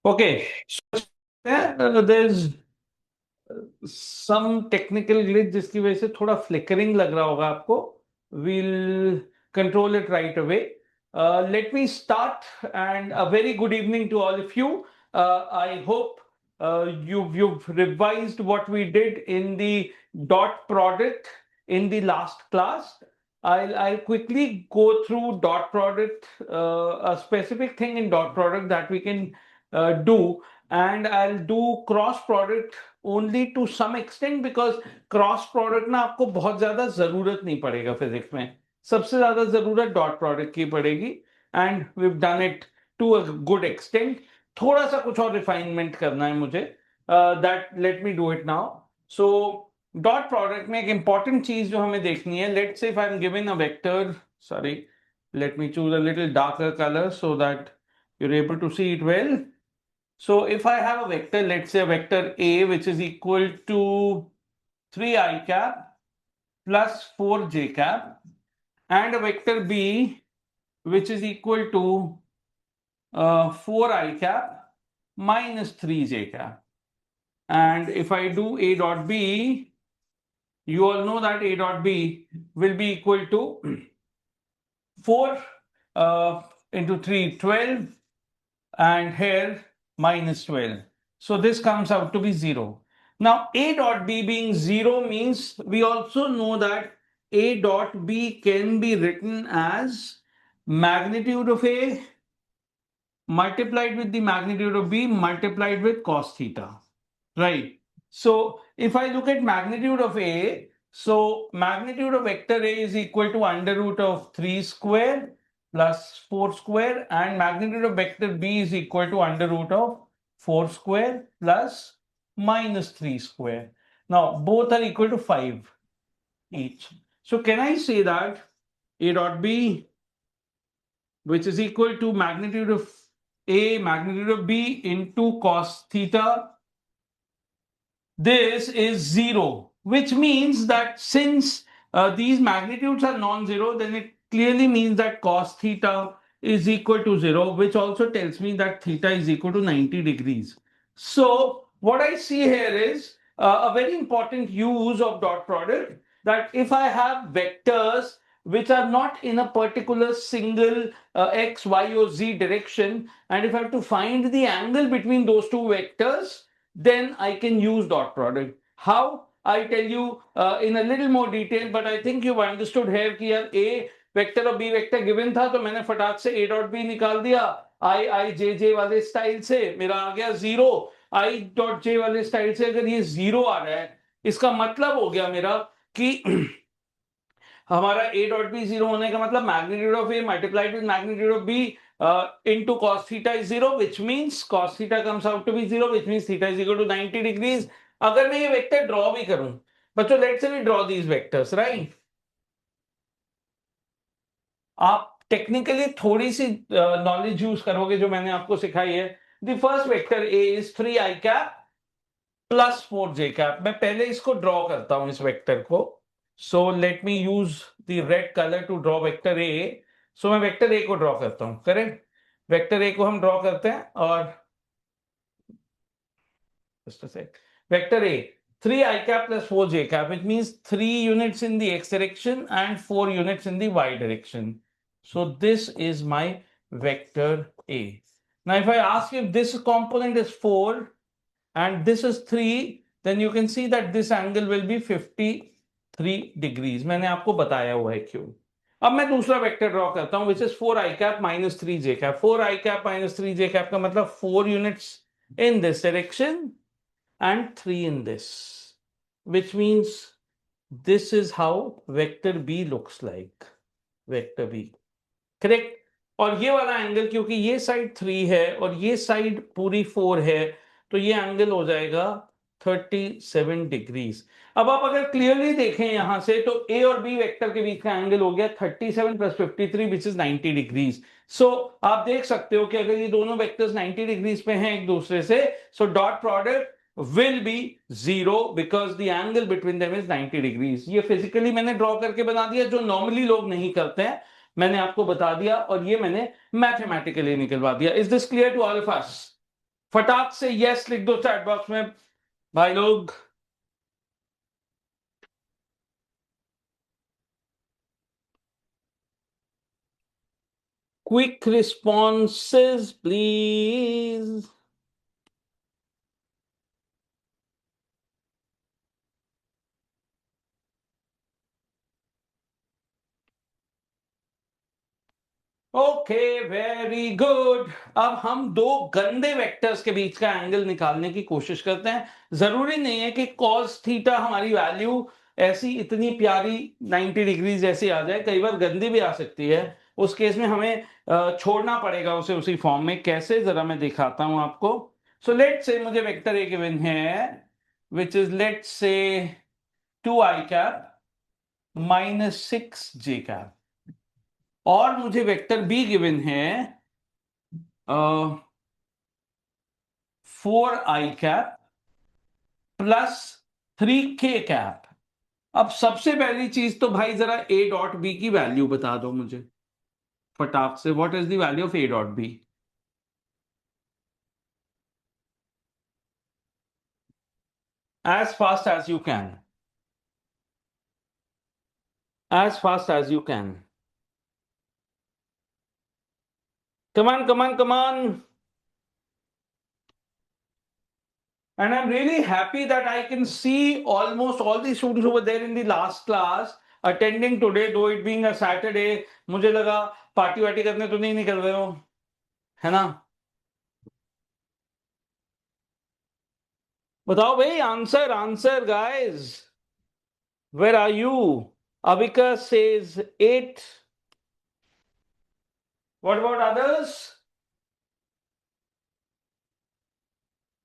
Okay, so there's some technical glitch जिसकी वजह से थोड़ा flickering लग रहा होगा आपको. We'll control it right away. Let me start, and a very good evening to all of you. I hope you've revised what we did in the dot product in the last class. I'll quickly go through dot product, a specific thing in dot product that we can do, and I'll do cross product only to some extent because cross product ना आपको बहुत ज्यादा जरूरत नहीं पड़ेगा physics में. सबसे ज्यादा जरूरत डॉट प्रोडक्ट की पड़ेगी, and we have done it to a good extent. थोड़ा सा कुछ और रिफाइनमेंट करना है मुझे, that let me do it now. So dot product में एक इंपॉर्टेंट चीज जो हमें देखनी है, let's say if I M given a vector, sorry, let me choose a little darker color so that you're able to see it well. So if I have a vector, let's say a vector A, which is equal to 3i cap plus 4j cap, and a vector B, which is equal to 4i cap minus 3j cap. And if I do A dot B, you all know that A dot B will be equal to 4 into 3, 12, and here minus 12. So this comes out to be 0. Now A dot B being 0 means we also know that A dot B can be written as magnitude of A multiplied with the magnitude of B multiplied with cos theta, right? So if I look at magnitude of A, so magnitude of vector A is equal to under root of 3 square plus 4 square, and magnitude of vector B is equal to under root of 4 square plus minus 3 square. Now both are equal to 5 each. So can I say that A dot B, which is equal to magnitude of A magnitude of B into cos theta, this is 0, which means that since these magnitudes are non-zero, then it clearly means that cos theta is equal to 0, which also tells me that theta is equal to 90 degrees. So what I see here is a very important use of dot product, that if I have vectors which are not in a particular single x, y, or z direction, and if I have to find the angle between those two vectors, then I can use dot product. How? I tell you in a little more detail, but I think you've understood here कि यार A vector और B vector given था, तो मैंने फटाक से A dot B निकाल दिया. I J J वाले स्टाइल से मेरा आ गया 0. I डॉट J वाले स्टाइल से अगर ये 0 आ रहा है, इसका मतलब हो गया मेरा कि हमारा A डॉट B 0 होने का मतलब magnitude of A multiplied with magnitude of B into cos theta is 0, which means cos theta comes out to be 0, which means theta is equal to 90 degrees. अगर मैं ये वेक्टर ड्रॉ भी करूं, बच्चों let's say we draw these vectors, right? आप technically थोड़ी सी knowledge use करोगे जो मैंने आपको सिखाई है. The first vector A is 3i cap plus 4j cap. मैं पहले इसको ड्रॉ करता हूं इस वेक्टर को. So let me use the red colour to draw vector A. So मैं वेक्टर ए को ड्रॉ करता हूं, करेक्ट? वेक्टर ए को हम ड्रॉ करते हैं, और just a sec. Vector A, 3i cap plus 4j cap, which means 3 units in the x direction and 4 units in the y direction. So this is my vector A. Now if I ask if this component is 4 and this is 3, then you can see that this angle will be 53 degrees. मैंने आपको बताया हुआ है क्यों. अब मैं दूसरा vector draw करता हूं, which is 4i cap minus 3j cap. 4i cap minus 3j cap का मतलब 4 units in this direction and 3 in this, which means this is how vector B looks like. Vector B, correct? और ये वाला angle, क्योंकि ये side 3 है और ये साइड पूरी 4 है, तो ये एंगल हो जाएगा 37 डिग्रीज. अब आप अगर क्लियरली देखें यहां से, तो A और B वेक्टर के बीच का एंगल हो गया 37 प्लस 53, विच इज 90 डिग्रीज. सो आप देख सकते हो कि अगर ये दोनों वेक्टर्स 90 डिग्रीज पे हैं एक दूसरे से, सो dot product will be 0 because the angle between them is 90 degrees. ये फिजिकली मैंने ड्रॉ करके बना दिया, जो नॉर्मली लोग नहीं करते हैं, मैंने आपको बता दिया, और ये मैंने मैथमेटिकली निकलवा दिया. Is this clear to all of us? फटाक से यस लिख दो चैट बॉक्स में भाई लोग। Quick responses please. Okay very good. अब हम दो गंदे वेक्टर्स के बीच का एंगल निकालने की कोशिश करते हैं। जरूरी नहीं है कि cos थीटा हमारी वैल्यू ऐसी इतनी प्यारी 90 डिग्री जैसी आ जाए, कई बार गंदी भी आ सकती है। उस केस में हमें छोड़ना पड़ेगा उसे उसी फॉर्म में। कैसे, जरा मैं दिखाता हूं आपको। सो लेट से मुझे वेक्टर ए गिवन है विच इज लेट से 2i कैप -6j कैप, और मुझे वेक्टर बी गिवन है 4i कैप +3k कैप। अब सबसे पहली चीज तो भाई जरा ए डॉट बी की वैल्यू बता दो मुझे फटाक से। What is the value of A dot B? As fast as you can, as fast as you can. Come on come on come on. And I'm really happy that I can see almost all the students who were there in the last class attending today, though it being a Saturday. मुझे लगा party वार्टी करने तो नहीं निकल रहे हो, है ना? बताओ भाई, answer answer guys, where are you? Avika says 8. What about others?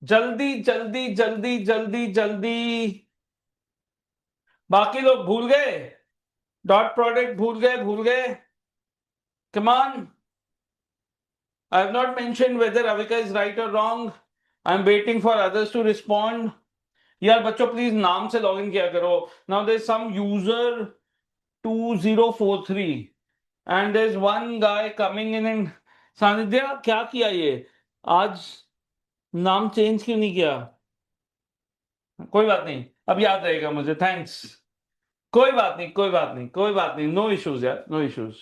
जल्दी जल्दी जल्दी जल्दी जल्दी। बाकी लोग भूल गए, डॉट प्रोडक्ट भूल गए। Come on, I have not mentioned whether Avika is right or wrong. I am waiting for others to respond. यार बच्चों प्लीज नाम से लॉगिन किया करो। Now there is some user 2043 and there is one guy coming in and Sanidhya क्या किया ये आज, नाम चेंज क्यों नहीं किया? कोई बात नहीं, अब याद रहेगा मुझे, थैंक्स। कोई बात नहीं कोई बात नहीं कोई बात नहीं, नो इश्यूज यार, नो इश्यूज।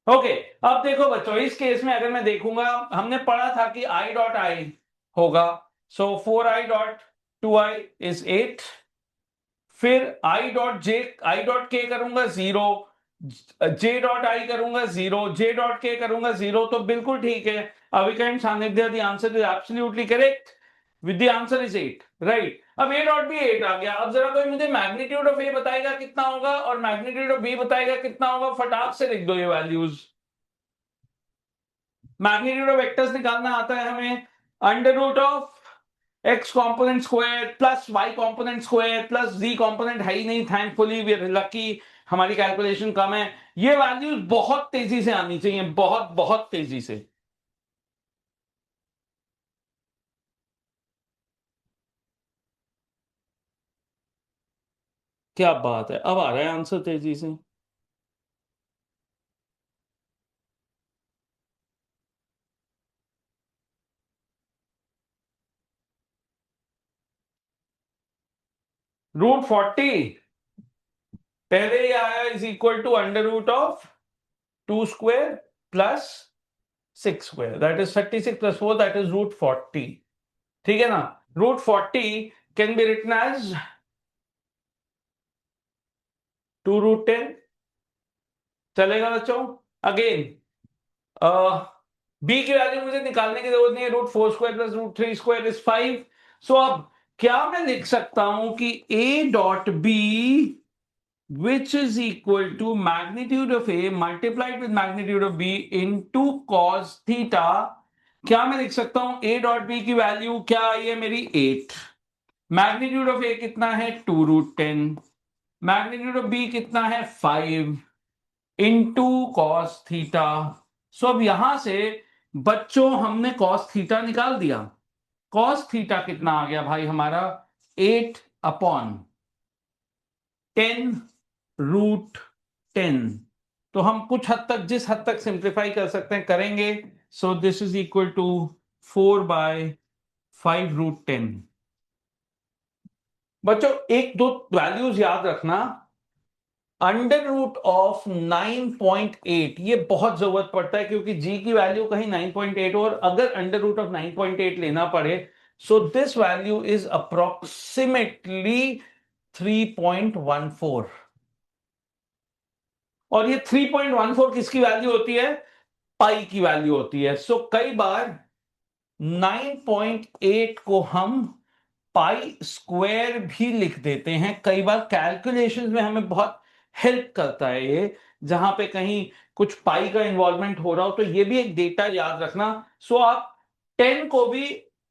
ओके, अब देखो बच्चों, इस केस में अगर मैं देखूंगा, हमने पढ़ा था कि आई डॉट आई होगा, सो 4i.2i = 8। फिर आई डॉट के करूंगा 0, j.i करूंगा 0, j.k करूंगा 0, तो बिल्कुल ठीक है। अविका एंड सानिध्य, the answer is absolutely correct with the answer is 8, right. अब ए डॉट बी 8 आ गया। अब जरा कोई मुझे मैग्नीट्यूड ऑफ ए बताएगा कितना होगा और मैग्नीट्यूड ऑफ बी बताएगा कितना होगा, फटाक से लिख दो ये वैल्यूज। मैग्नीट्यूड ऑफ वेक्टर्स निकालना आता है हमें, under root of x component square plus y component square plus z component है ही नहीं, थैंकफुली वी आर लकी, हमारी कैलकुलेशन कम है। ये वैल्यूज बहुत तेजी से आनी चाहिए, बहुत बहुत तेजी से। क्या बात है, अब आ रहा है आंसर तेजी से। √40 पहले ही आया, is equal to under root of 2 square plus 6 square, that is 36 + 4, that is √40। ठीक है ना? √40 कैन बी रिटन एज 2√10। चलेगा बच्चों? अगेन बी की वैल्यू मुझे निकालने की जरूरत नहीं है, √4² + √3² इज 5। सो अब क्या मैं लिख सकता हूं कि A dot B which is equal to magnitude of A multiplied with magnitude of B into cos theta. क्या मैं लिख सकता हूं ए डॉट बी की वैल्यू क्या आई है मेरी 8, मैग्नीट्यूड ऑफ ए कितना है 2√10, मैग्नीट्यूड ऑफ बी कितना है 5 इंटू कॉस थीटा। सो अब यहां से बच्चों हमने कॉस थीटा निकाल दिया। कॉस थीटा कितना आ गया भाई हमारा 8/10√10। तो हम कुछ हद तक, जिस हद तक सिंप्लीफाई कर सकते हैं करेंगे। So this is equal to 4/10 5√10। बच्चों एक दो वैल्यूज याद रखना, अंडर रूट ऑफ 9.8 ये बहुत जरूरत पड़ता है क्योंकि जी की वैल्यू कहीं 9.8 और अगर अंडर रूट ऑफ 9.8 लेना पड़े, so this value is approximately 3.14। और ये 3.14 किसकी वैल्यू होती है? पाई की वैल्यू होती है। सो कई बार 9.8 को हम पाई स्क्वायर भी लिख देते हैं। कई बार कैलकुलेशन में हमें बहुत हेल्प करता है ये, जहां पे कहीं कुछ पाई का इन्वॉल्वमेंट हो रहा हो, तो ये भी एक डेटा याद रखना। सो आप 10 को भी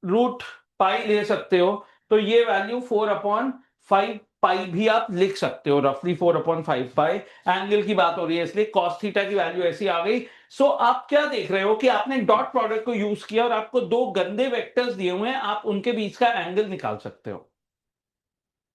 रूट पाई ले सकते हो, तो ये वैल्यू 4/5 पाई भी आप लिख सकते हो, रफली 4/5 पाई। एंगल की बात हो रही है इसलिए कॉस थीटा की वैल्यू ऐसी आ गई। सो आप क्या देख रहे हो कि आपने डॉट प्रोडक्ट को यूज किया और आपको दो गंदे वेक्टर्स दिए हुए हैं, आप उनके बीच का एंगल निकाल सकते हो,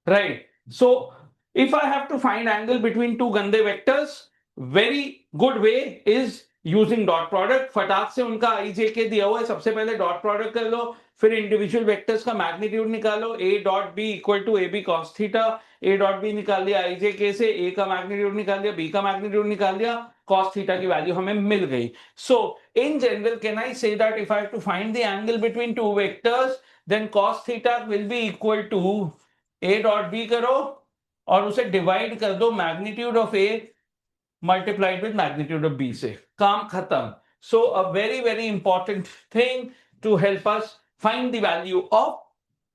right? So if I have to find angle between two गंदे vectors, very good way is using dot product. फटाक से उनका आई जे के दिया हुआ है, सबसे पहले डॉट प्रोडक्ट कर लो, फिर इंडिविजुअल वेक्टर्स का मैग्नीट्यूड निकालो, A dot B equal to A B cos theta. A dot B निकाल लिया आई जे के से, ए का मैग्नीट्यूड निकाल लिया, बी का मैग्नीट्यूड निकाल लिया, cos theta की वैल्यू हमें मिल गई। So in general, can I say that if I have to find the angle between two vectors, then cos theta will be equal to a dot b करो और उसे divide कर दो magnitude of a multiplied with magnitude of b से, काम खत्म। So a very very important thing to help us find the value of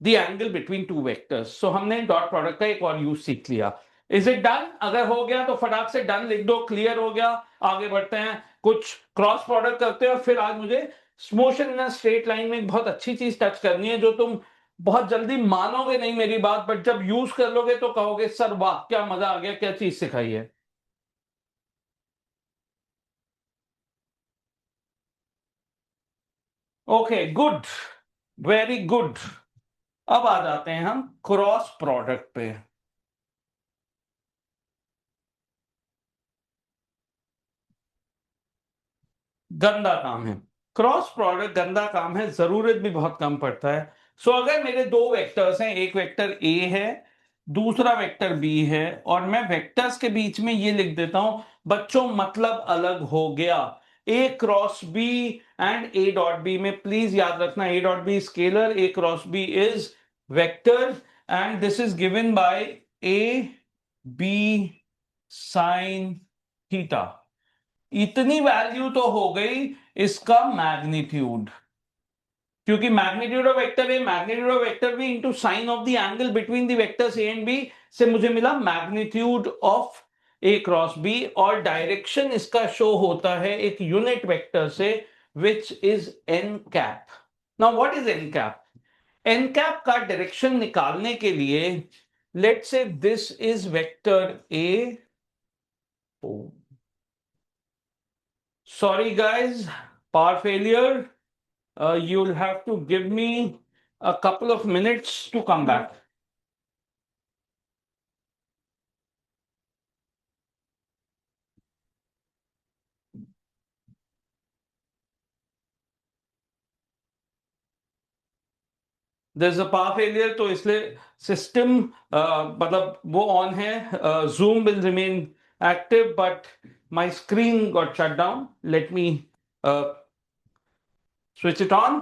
the angle between two vectors. So हमने dot product का एक और यूज सीख लिया। Is it done? अगर हो गया तो फटाक से डन लिख दो, क्लियर हो गया। आगे बढ़ते हैं, कुछ क्रॉस प्रोडक्ट करते हैं और फिर आज मुझे मोशन इन स्ट्रेट लाइन में एक बहुत अच्छी चीज टच करनी है जो तुम बहुत जल्दी मानोगे नहीं मेरी बात, बट जब यूज कर लोगे तो कहोगे सर वाह क्या मजा आ गया, क्या चीज सिखाई है। Okay good, very good. अब आ जाते हैं हम क्रॉस प्रोडक्ट पे। गंदा काम है क्रॉस प्रोडक्ट, गंदा काम है, जरूरत भी बहुत कम पड़ता है। सो अगर मेरे दो वेक्टर्स हैं, एक वेक्टर ए है, दूसरा वेक्टर बी है, और मैं वेक्टर्स के बीच में ये लिख देता हूं, बच्चों मतलब अलग हो गया, A cross B and A dot B में प्लीज याद रखना A dot B scalar, A cross B is vector, and this is given by A B sine theta. इतनी वैल्यू तो हो गई इसका मैग्नीट्यूड, क्योंकि magnitude of vector A magnitude of vector B into sine of the angle between the vectors A and B से मुझे मिला magnitude of A cross B, और डायरेक्शन इसका शो होता है एक यूनिट वेक्टर से which is n cap. Now what is n cap? N cap का डायरेक्शन निकालने के लिए let's say this is vector A, sorry guys, power failure. You'll have to give me a couple of minutes to come back. There's a power failure, तो इसलिए system मतलब वो on है, Zoom will remain active, but my screen got shut down. Let me switch it on.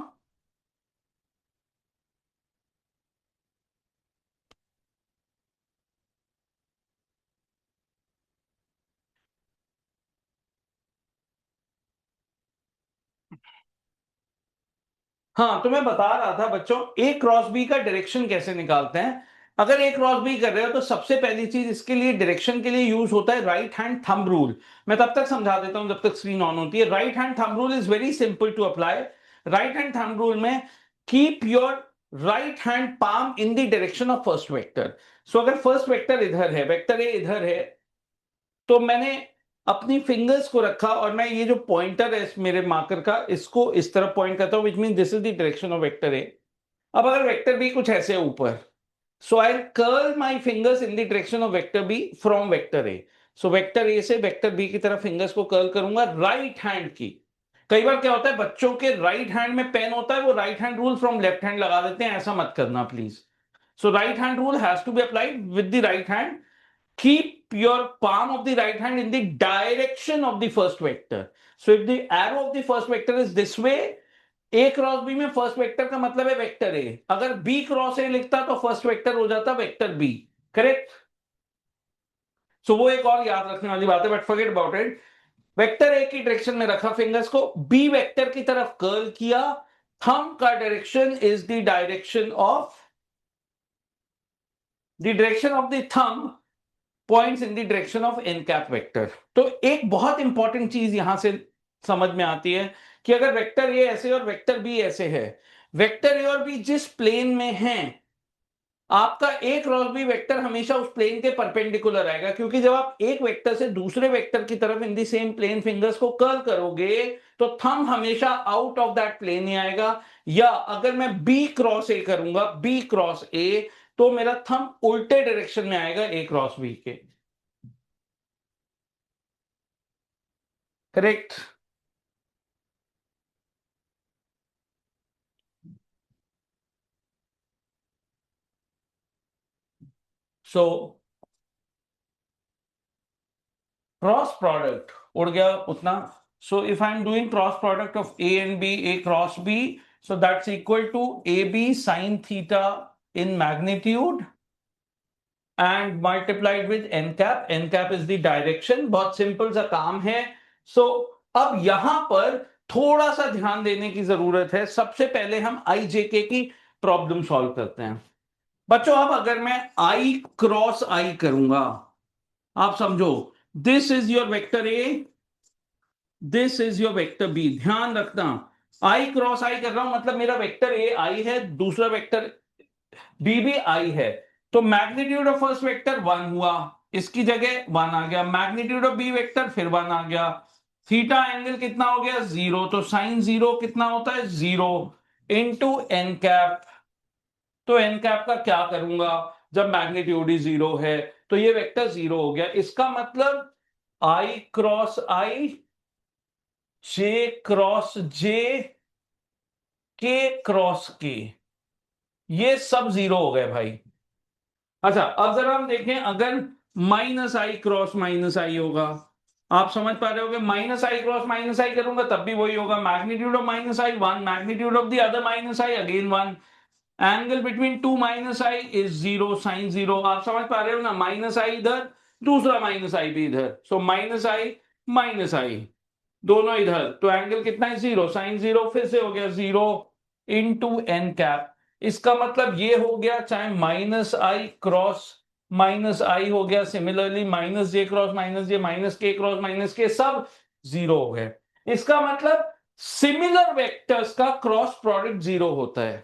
हाँ, तो मैं बता रहा था बच्चों ए क्रॉस बी का डायरेक्शन कैसे निकालते हैं। अगर ए क्रॉस बी कर रहे हो तो सबसे पहली चीज इसके लिए डायरेक्शन के लिए यूज होता है राइट हैंड थंब रूल। मैं तब तक समझा देता हूं जब तक स्क्रीन ऑन होती है। Right hand thumb rule is very simple to apply. Right hand thumb rule में keep your right hand palm in the direction of first vector. So अगर फर्स्ट वेक्टर इधर है, वेक्टर ए इधर है, तो मैंने अपनी फिंगर्स को रखा और मैं ये जो पॉइंटर है मेरे मार्कर का, इसको इस तरफ पॉइंट करता हूं, which mean this is the direction of vector A. अब अगर वेक्टर बी कुछ ऐसे ऊपर, so I curl my fingers in the direction of vector B from vector A. So vector A से वेक्टर बी की तरफ फिंगर्स को curl करूंगा राइट हैंड की, कई बार क्या होता है, बच्चों के राइट हैंड में पेन होता है, वो right hand rule from left hand लगा देते हैं, ऐसा मत करना please. So right hand rule has to be applied with the right hand. Keep your palm of the right hand in the direction of the first vector. So if the arrow of the first vector is this way, a cross b में first vector का मतलब है vector a. अगर b cross a लिखता तो first vector हो जाता vector b. Correct. सो वो एक और याद रखने वाली बात है, but forget about it. Vector A की डायरेक्शन में रखा फिंगर्स को, बी वेक्टर की तरफ कर्ल किया, थंब का direction is the direction of the direction of the thumb points in the direction of n cap vector. तो एक बहुत इंपॉर्टेंट चीज यहां से समझ में आती है कि अगर वेक्टर ए ऐसे और वेक्टर बी ऐसे है, वेक्टर ए और बी जिस प्लेन में हैं, आपका ए क्रॉस बी वेक्टर हमेशा उस प्लेन के परपेंडिकुलर आएगा, क्योंकि जब आप एक वेक्टर से दूसरे वेक्टर की तरफ इन दी सेम प्लेन फिंगर्स को कर्ल करोगे तो थंब हमेशा आउट ऑफ दैट प्लेन ही आएगा. या अगर मैं बी क्रॉस ए करूंगा, बी क्रॉस ए, तो मेरा थंब उल्टे डायरेक्शन में आएगा ए क्रॉस बी के. करेक्ट. सो क्रॉस प्रोडक्ट उड़ गया उतना. So if I am doing cross product of A and B, A cross B, so that's equal to AB sin theta in magnitude and multiplied with n cap. n cap is the direction. बहुत simple सा काम है. सो अब यहां पर थोड़ा सा ध्यान देने की जरूरत है. सबसे पहले हम आई जे के की प्रॉब्लम सॉल्व करते हैं. बच्चों अब अगर मैं आई क्रॉस आई करूंगा, आप समझो this is your vector A, this is your vector B. ध्यान रखना, आई क्रॉस आई कर रहा हूं मतलब मेरा वेक्टर ए आई है, दूसरा वेक्टर बी भी आई है. तो मैग्नीट्यूड ऑफ फर्स्ट वेक्टर 1 हुआ, इसकी जगह 1 आ गया. मैग्नीट्यूड ऑफ बी वेक्टर फिर 1 आ गया. थीटा एंगल कितना हो गया 0, तो साइन 0 कितना होता है 0 इंटू एन कैप. तो एन कैप का क्या करूंगा, जब मैग्नीट्यूड ही 0 है तो ये वेक्टर 0 हो गया. इसका मतलब आई क्रॉस आई, जे क्रॉस जे, के क्रॉस के, ये सब 0 हो गए भाई. अच्छा अब जरा हम देखें, अगर minus i cross minus i होगा, आप समझ पा रहे होगे, minus i cross minus i करूंगा तब भी वही होगा. Magnitude of minus i 1, magnitude of the other minus i again 1. Angle between two minus i is 0 sine 0. आप समझ पा रहे हो ना, माइनस आई इधर, दूसरा माइनस आई भी इधर, सो माइनस आई दोनों इधर, तो एंगल कितना है 0 साइन 0, फिर से हो गया 0 इंटू एन कैप. इसका मतलब ये हो गया, चाहे माइनस आई क्रॉस माइनस आई हो गया, सिमिलरली माइनस जे क्रॉस माइनस जे, माइनस के क्रॉस माइनस के, सब 0 हो गए. इसका मतलब सिमिलर वेक्टर्स का क्रॉस प्रोडक्ट 0 होता है,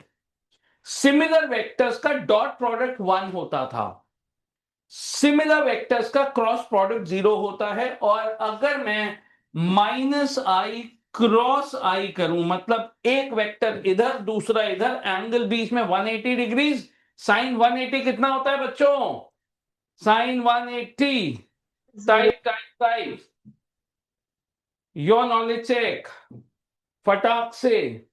सिमिलर वेक्टर्स का डॉट प्रोडक्ट 1 होता था, सिमिलर वेक्टर्स का क्रॉस प्रोडक्ट 0 होता है. और अगर मैं माइनस आई क्रॉस आई करूं, मतलब एक वेक्टर इधर दूसरा इधर, एंगल बीच में 180 डिग्रीज, साइन 180 कितना होता है बच्चों, sign 180 type type type. Your knowledge check फटाक से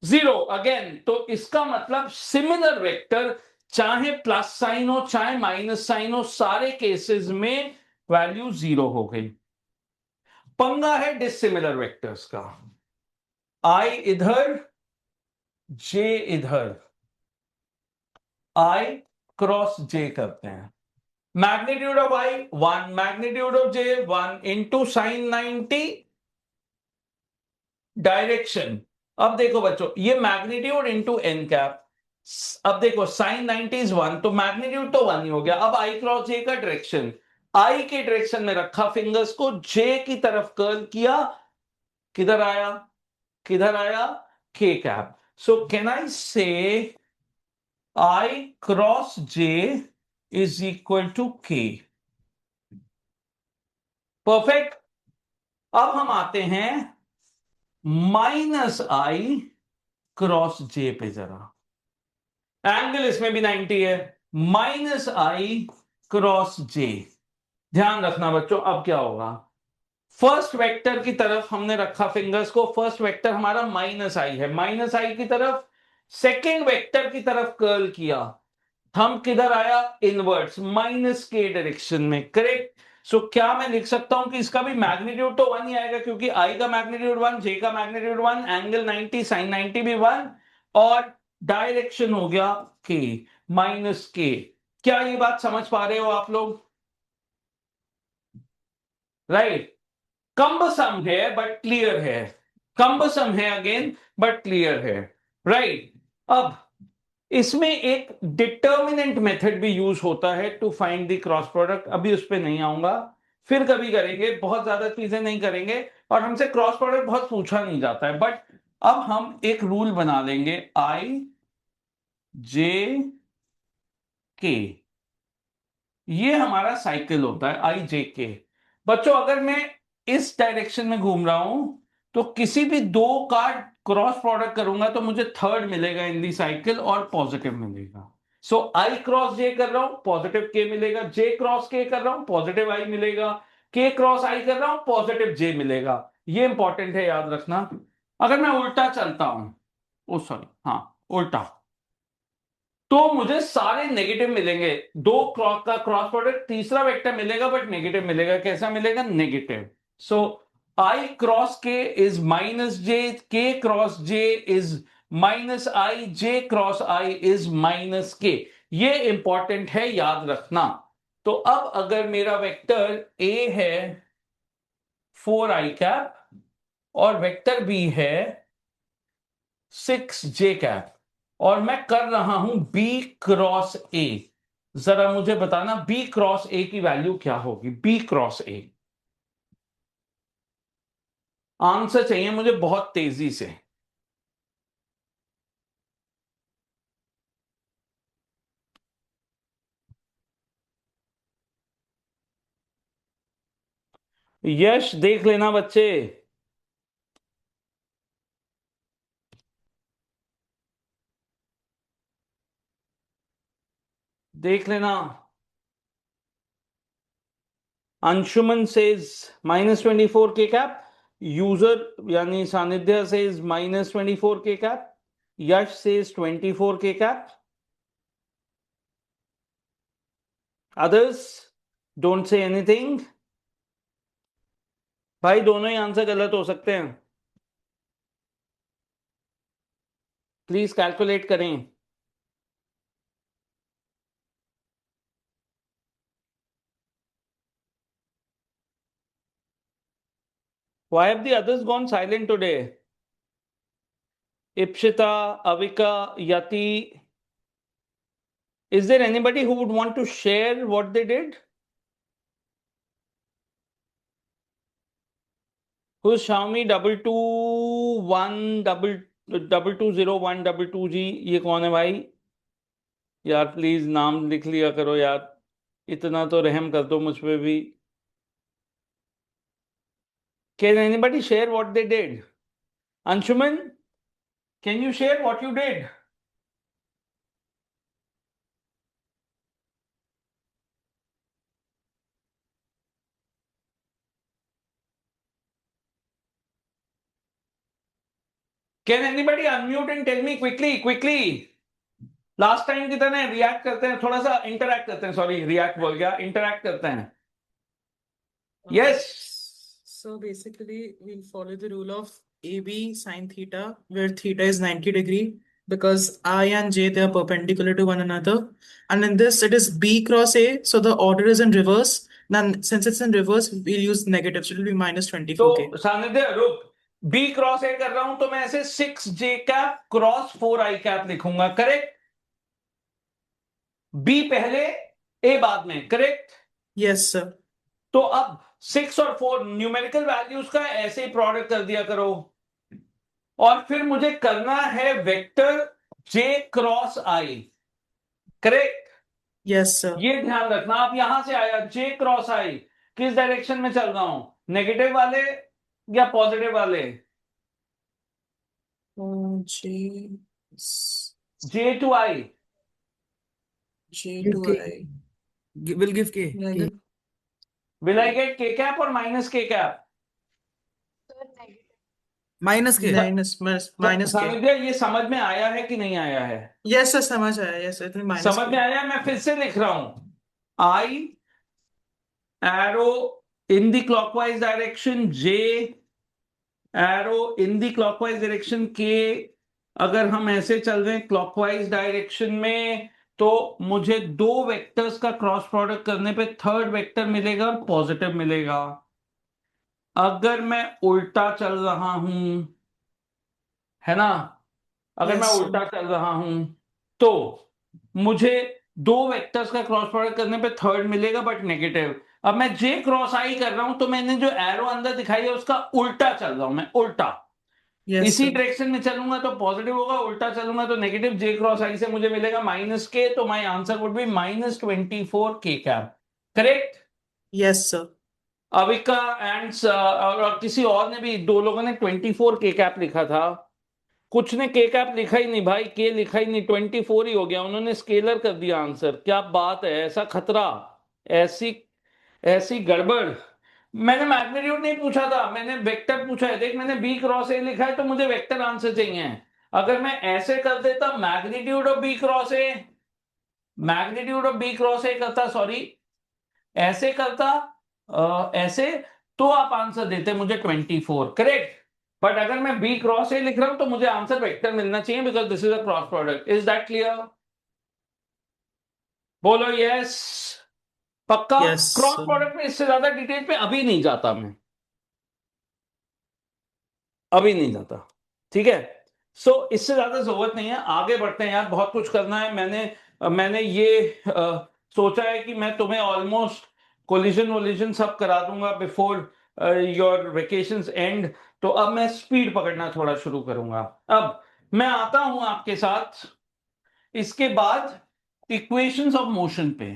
0 अगेन. तो इसका मतलब सिमिलर वेक्टर चाहे प्लस साइन हो चाहे माइनस साइन हो, सारे केसेस में वैल्यू 0 हो गई. पंगा है डिसिमिलर वेक्टर्स का. आई इधर, जे इधर, आई क्रॉस जे करते हैं. Magnitude of I 1, magnitude of J 1 into sine 90 direction. अब देखो बच्चों, ये मैग्नीट्यूड इंटू एन कैप. अब देखो साइन 90 इज 1, तो मैग्नीट्यूड तो 1 ही हो गया. अब आई क्रॉस जे का डायरेक्शन, आई के डायरेक्शन में रखा फिंगर्स को, जे की तरफ कर्ल किया, किधर आया, किधर आया, के cap. So can I say I cross J is equal to K. Perfect. अब हम आते हैं माइनस आई क्रॉस जे पे. जरा एंगल इसमें भी 90 है, माइनस आई क्रॉस जे. ध्यान रखना बच्चों, अब क्या होगा, फर्स्ट वेक्टर की तरफ हमने रखा फिंगर्स को, फर्स्ट वेक्टर हमारा माइनस आई है, माइनस आई की तरफ सेकेंड वेक्टर की तरफ कर्ल किया, थंब किधर आया, इनवर्ट्स माइनस के डायरेक्शन में, करेक्ट। सो क्या मैं लिख सकता हूं कि इसका भी मैग्नीट्यूड तो 1 ही आएगा, क्योंकि आई का मैग्नीट्यूड 1, जे का मैग्नीट्यूड 1, एंगल 90, साइन 90 भी 1, और डायरेक्शन हो गया के, माइनस के। क्या ये बात समझ पा रहे हो आप लोग? राइट। कंबसम है बट क्लियर है, कंबसम है अगेन बट क्लियर है, राइट। अब इसमें एक डिटर्मिनेंट मेथड भी यूज होता है to find the cross product, अभी उस पर नहीं आऊंगा, फिर कभी करेंगे, बहुत ज्यादा चीजें नहीं करेंगे, और हमसे क्रॉस प्रोडक्ट बहुत पूछा नहीं जाता है, बट अब हम एक रूल बना लेंगे, आई जे के, ये हमारा साइकिल होता है, आई जे के। बच्चों अगर मैं इस डायरेक्शन में घूम रहा हूं तो किसी भी दो का क्रॉस प्रोडक्ट करूंगा तो मुझे थर्ड मिलेगा इन दी साइकिल और पॉजिटिव मिलेगा। सो आई क्रॉस जे कर रहा हूं पॉजिटिव के मिलेगा, जे क्रॉस के कर रहा हूं पॉजिटिव आई मिलेगा, के क्रॉस आई कर रहा हूं पॉजिटिव जे मिलेगा। ये इंपॉर्टेंट है, याद रखना। अगर मैं उल्टा चलता हूं, ओ सॉरी, हाँ उल्टा, तो मुझे सारे नेगेटिव मिलेंगे, दो क्रॉस का क्रॉस प्रोडक्ट, तीसरा वेक्टर मिलेगा बट नेगेटिव मिलेगा। कैसा मिलेगा? नेगेटिव। सो आई क्रॉस के इज माइनस जे, के cross J is minus I, J cross I is minus के। ये इंपॉर्टेंट है, याद रखना। तो अब अगर मेरा वेक्टर ए है 4 i कैप और वेक्टर बी है 6 j कैप, और मैं कर रहा हूं बी क्रॉस ए, जरा मुझे बताना बी क्रॉस ए की वैल्यू क्या होगी? बी क्रॉस ए, आंसर चाहिए मुझे बहुत तेजी से। यश देख लेना बच्चे, देख लेना। Anshuman says -24 k cap, user यानी सानिध्य says -24 k cap, Yash says 24 k cap, others don't say anything. भाई दोनों ही आंसर गलत हो सकते हैं, प्लीज कैलकुलेट करें। Why have the others gone silent today? Ipshita, Avika, Yati. Is there anybody who would want to share what they did? Who's Xiaomi 221 220122G? ये कौन है भाई? यार प्लीज नाम लिख लिया करो यार, इतना तो रहम कर दो मुझ पे भी। Can anybody share what they did? Anshuman, can you share what you did? Can anybody unmute and tell me quickly, quickly? Last time की तरह रिएक्ट करते हैं, थोड़ा सा इंटरैक्ट करते हैं, सॉरी रिएक्ट बोल गया, इंटरैक्ट करते हैं। Yes. So basically, we'll follow the rule of AB sine theta, where theta is 90 degree, because I and J, they are perpendicular to one another. And in this, it is B cross A, so the order is in reverse. Then since it's in reverse, we'll use negative, so it will be -24k. तो सानिध्य रुक, B cross ए कर रहा हूं तो मैं ऐसे 6 j cap cross 4 i cap लिखूंगा, करेक्ट? बी पहले ए बाद में, करेक्ट? Yes, sir. तो अब 6 और 4 न्यूमेरिकल वैल्यूज का ऐसे ही प्रोडक्ट कर दिया करो, और फिर मुझे करना है वेक्टर जे क्रॉस आई, करेक्ट? Yes, sir. ये ध्यान रखना, आप यहां से आया जे क्रॉस आई, किस डायरेक्शन में चल रहा हूं, नेगेटिव वाले या पॉजिटिव वाले? J, J to I, J Give to K. I. Will give K. Yeah, K. Will I get के कैप और माइनस के कैप? माइनस के। माइनस माइनस के। समझ गए? ये समझ में आया है कि नहीं आया है? यस सर, समझ आया। यस, इतने माइनस समझ के। में आया? मैं फिर से लिख रहा हूं। I arrow in the clockwise direction, J arrow in the clockwise direction, K अगर हम ऐसे चल रहे हैं क्लॉकवाइज डायरेक्शन में तो मुझे दो वेक्टर्स का क्रॉस प्रोडक्ट करने पे थर्ड वेक्टर मिलेगा और पॉजिटिव मिलेगा। अगर मैं उल्टा चल रहा हूं, है ना, अगर मैं यस सर। उल्टा चल रहा हूं तो मुझे दो वेक्टर्स का क्रॉस प्रोडक्ट करने पे थर्ड मिलेगा बट नेगेटिव। अब मैं जे क्रॉस आई कर रहा हूं तो मैंने जो एरो अंदर दिखाई है उसका उल्टा चल रहा हूं, मैं उल्टा। यस इसी सर। डायरेक्शन में चलूंगा तो पॉजिटिव होगा, उल्टा चलूंगा तो नेगेटिव। जे क्रॉस आई से मुझे मिलेगा माइनस के, तो माई आंसर वुड बी -24 के cap. Correct? Yes sir. Avika and और किसी और ने भी, दो लोगों ने 24 के कैप लिखा था, कुछ ने के कैप लिखा ही नहीं भाई, के लिखा ही नहीं, 24 ही हो गया, उन्होंने स्केलर कर दिया आंसर। क्या बात है, ऐसा खतरा, ऐसी ऐसी गड़बड़। मैंने मैग्नीट्यूड नहीं पूछा था, मैंने वेक्टर पूछा है। देख, मैंने बी क्रॉस ए लिखा है तो मुझे वेक्टर आंसर चाहिए। अगर मैं ऐसे कर देता magnitude of B cross A, magnitude of B cross A करता, सॉरी ऐसे करता, ऐसे, तो आप आंसर देते मुझे 24। करेक्ट? बट अगर मैं बी क्रॉस ए लिख रहा हूं तो मुझे आंसर वेक्टर मिलना चाहिए, because this is a cross product. Is that clear? बोलो यस। पक्का? Yes cross sir. प्रोडक्ट में इससे ज्यादा डिटेल पे अभी नहीं जाता मैं, अभी नहीं जाता। ठीक है? सो इससे ज्यादा जरूरत नहीं है, आगे बढ़ते हैं यार, बहुत कुछ करना है। मैंने ये सोचा है कि मैं तुम्हें ऑलमोस्ट कोलिजन वोलिजन सब करा दूंगा बिफोर योर वेकेशंस एंड। तो अब मैं स्पीड पकड़ना थोड़ा शुरू करूंगा। अब मैं आता हूं आपके साथ इसके बाद इक्वेशंस ऑफ मोशन पे।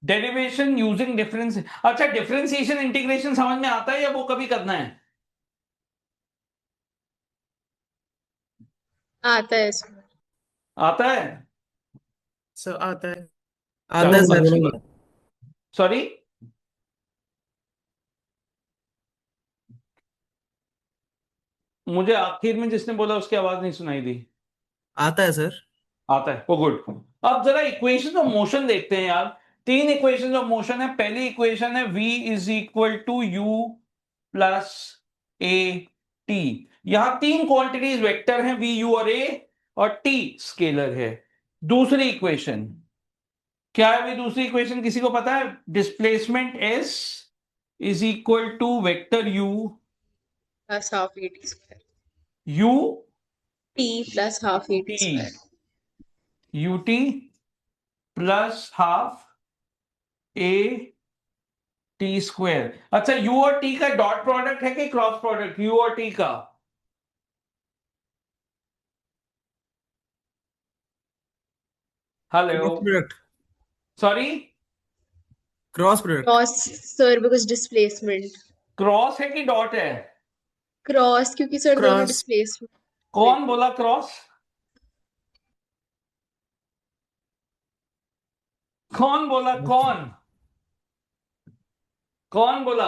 Derivation using difference. अच्छा, डिफरेंशिएशन इंटीग्रेशन समझ में आता है या वो कभी करना है? आता है इसमें। आता है? सर आता है। आता चलो है आता सर। है अच्छी सर। बात। सॉरी, मुझे आखिर में जिसने बोला उसकी आवाज नहीं सुनाई दी। आता है सर। आता है, वो गुड। अब जरा इक्वेशन ऑफ मोशन देखते हैं यार। तीन इक्वेशन ऑफ मोशन है। पहली इक्वेशन है v is equal to you plus a t. यहां तीन क्वांटिटीज वेक्टर हैं, v u और a, और t स्केलर है। दूसरी इक्वेशन क्या है? भी दूसरी इक्वेशन किसी को पता है? Displacement s is equal to vector u, plus half a t square. u t plus half a t t, square. ut plus half a t square. अच्छा, यू और टी का डॉट प्रोडक्ट है कि cross product, u और t का? Hello? Cross product. Sorry, cross product. Cross sir, because displacement. Cross है कि dot है? क्रॉस क्योंकि सर दोनों क्रॉस। डिस्प्लेसमेंट कौन लेते हैं। बोला क्रॉस? कौन बोला? कौन कौन बोला?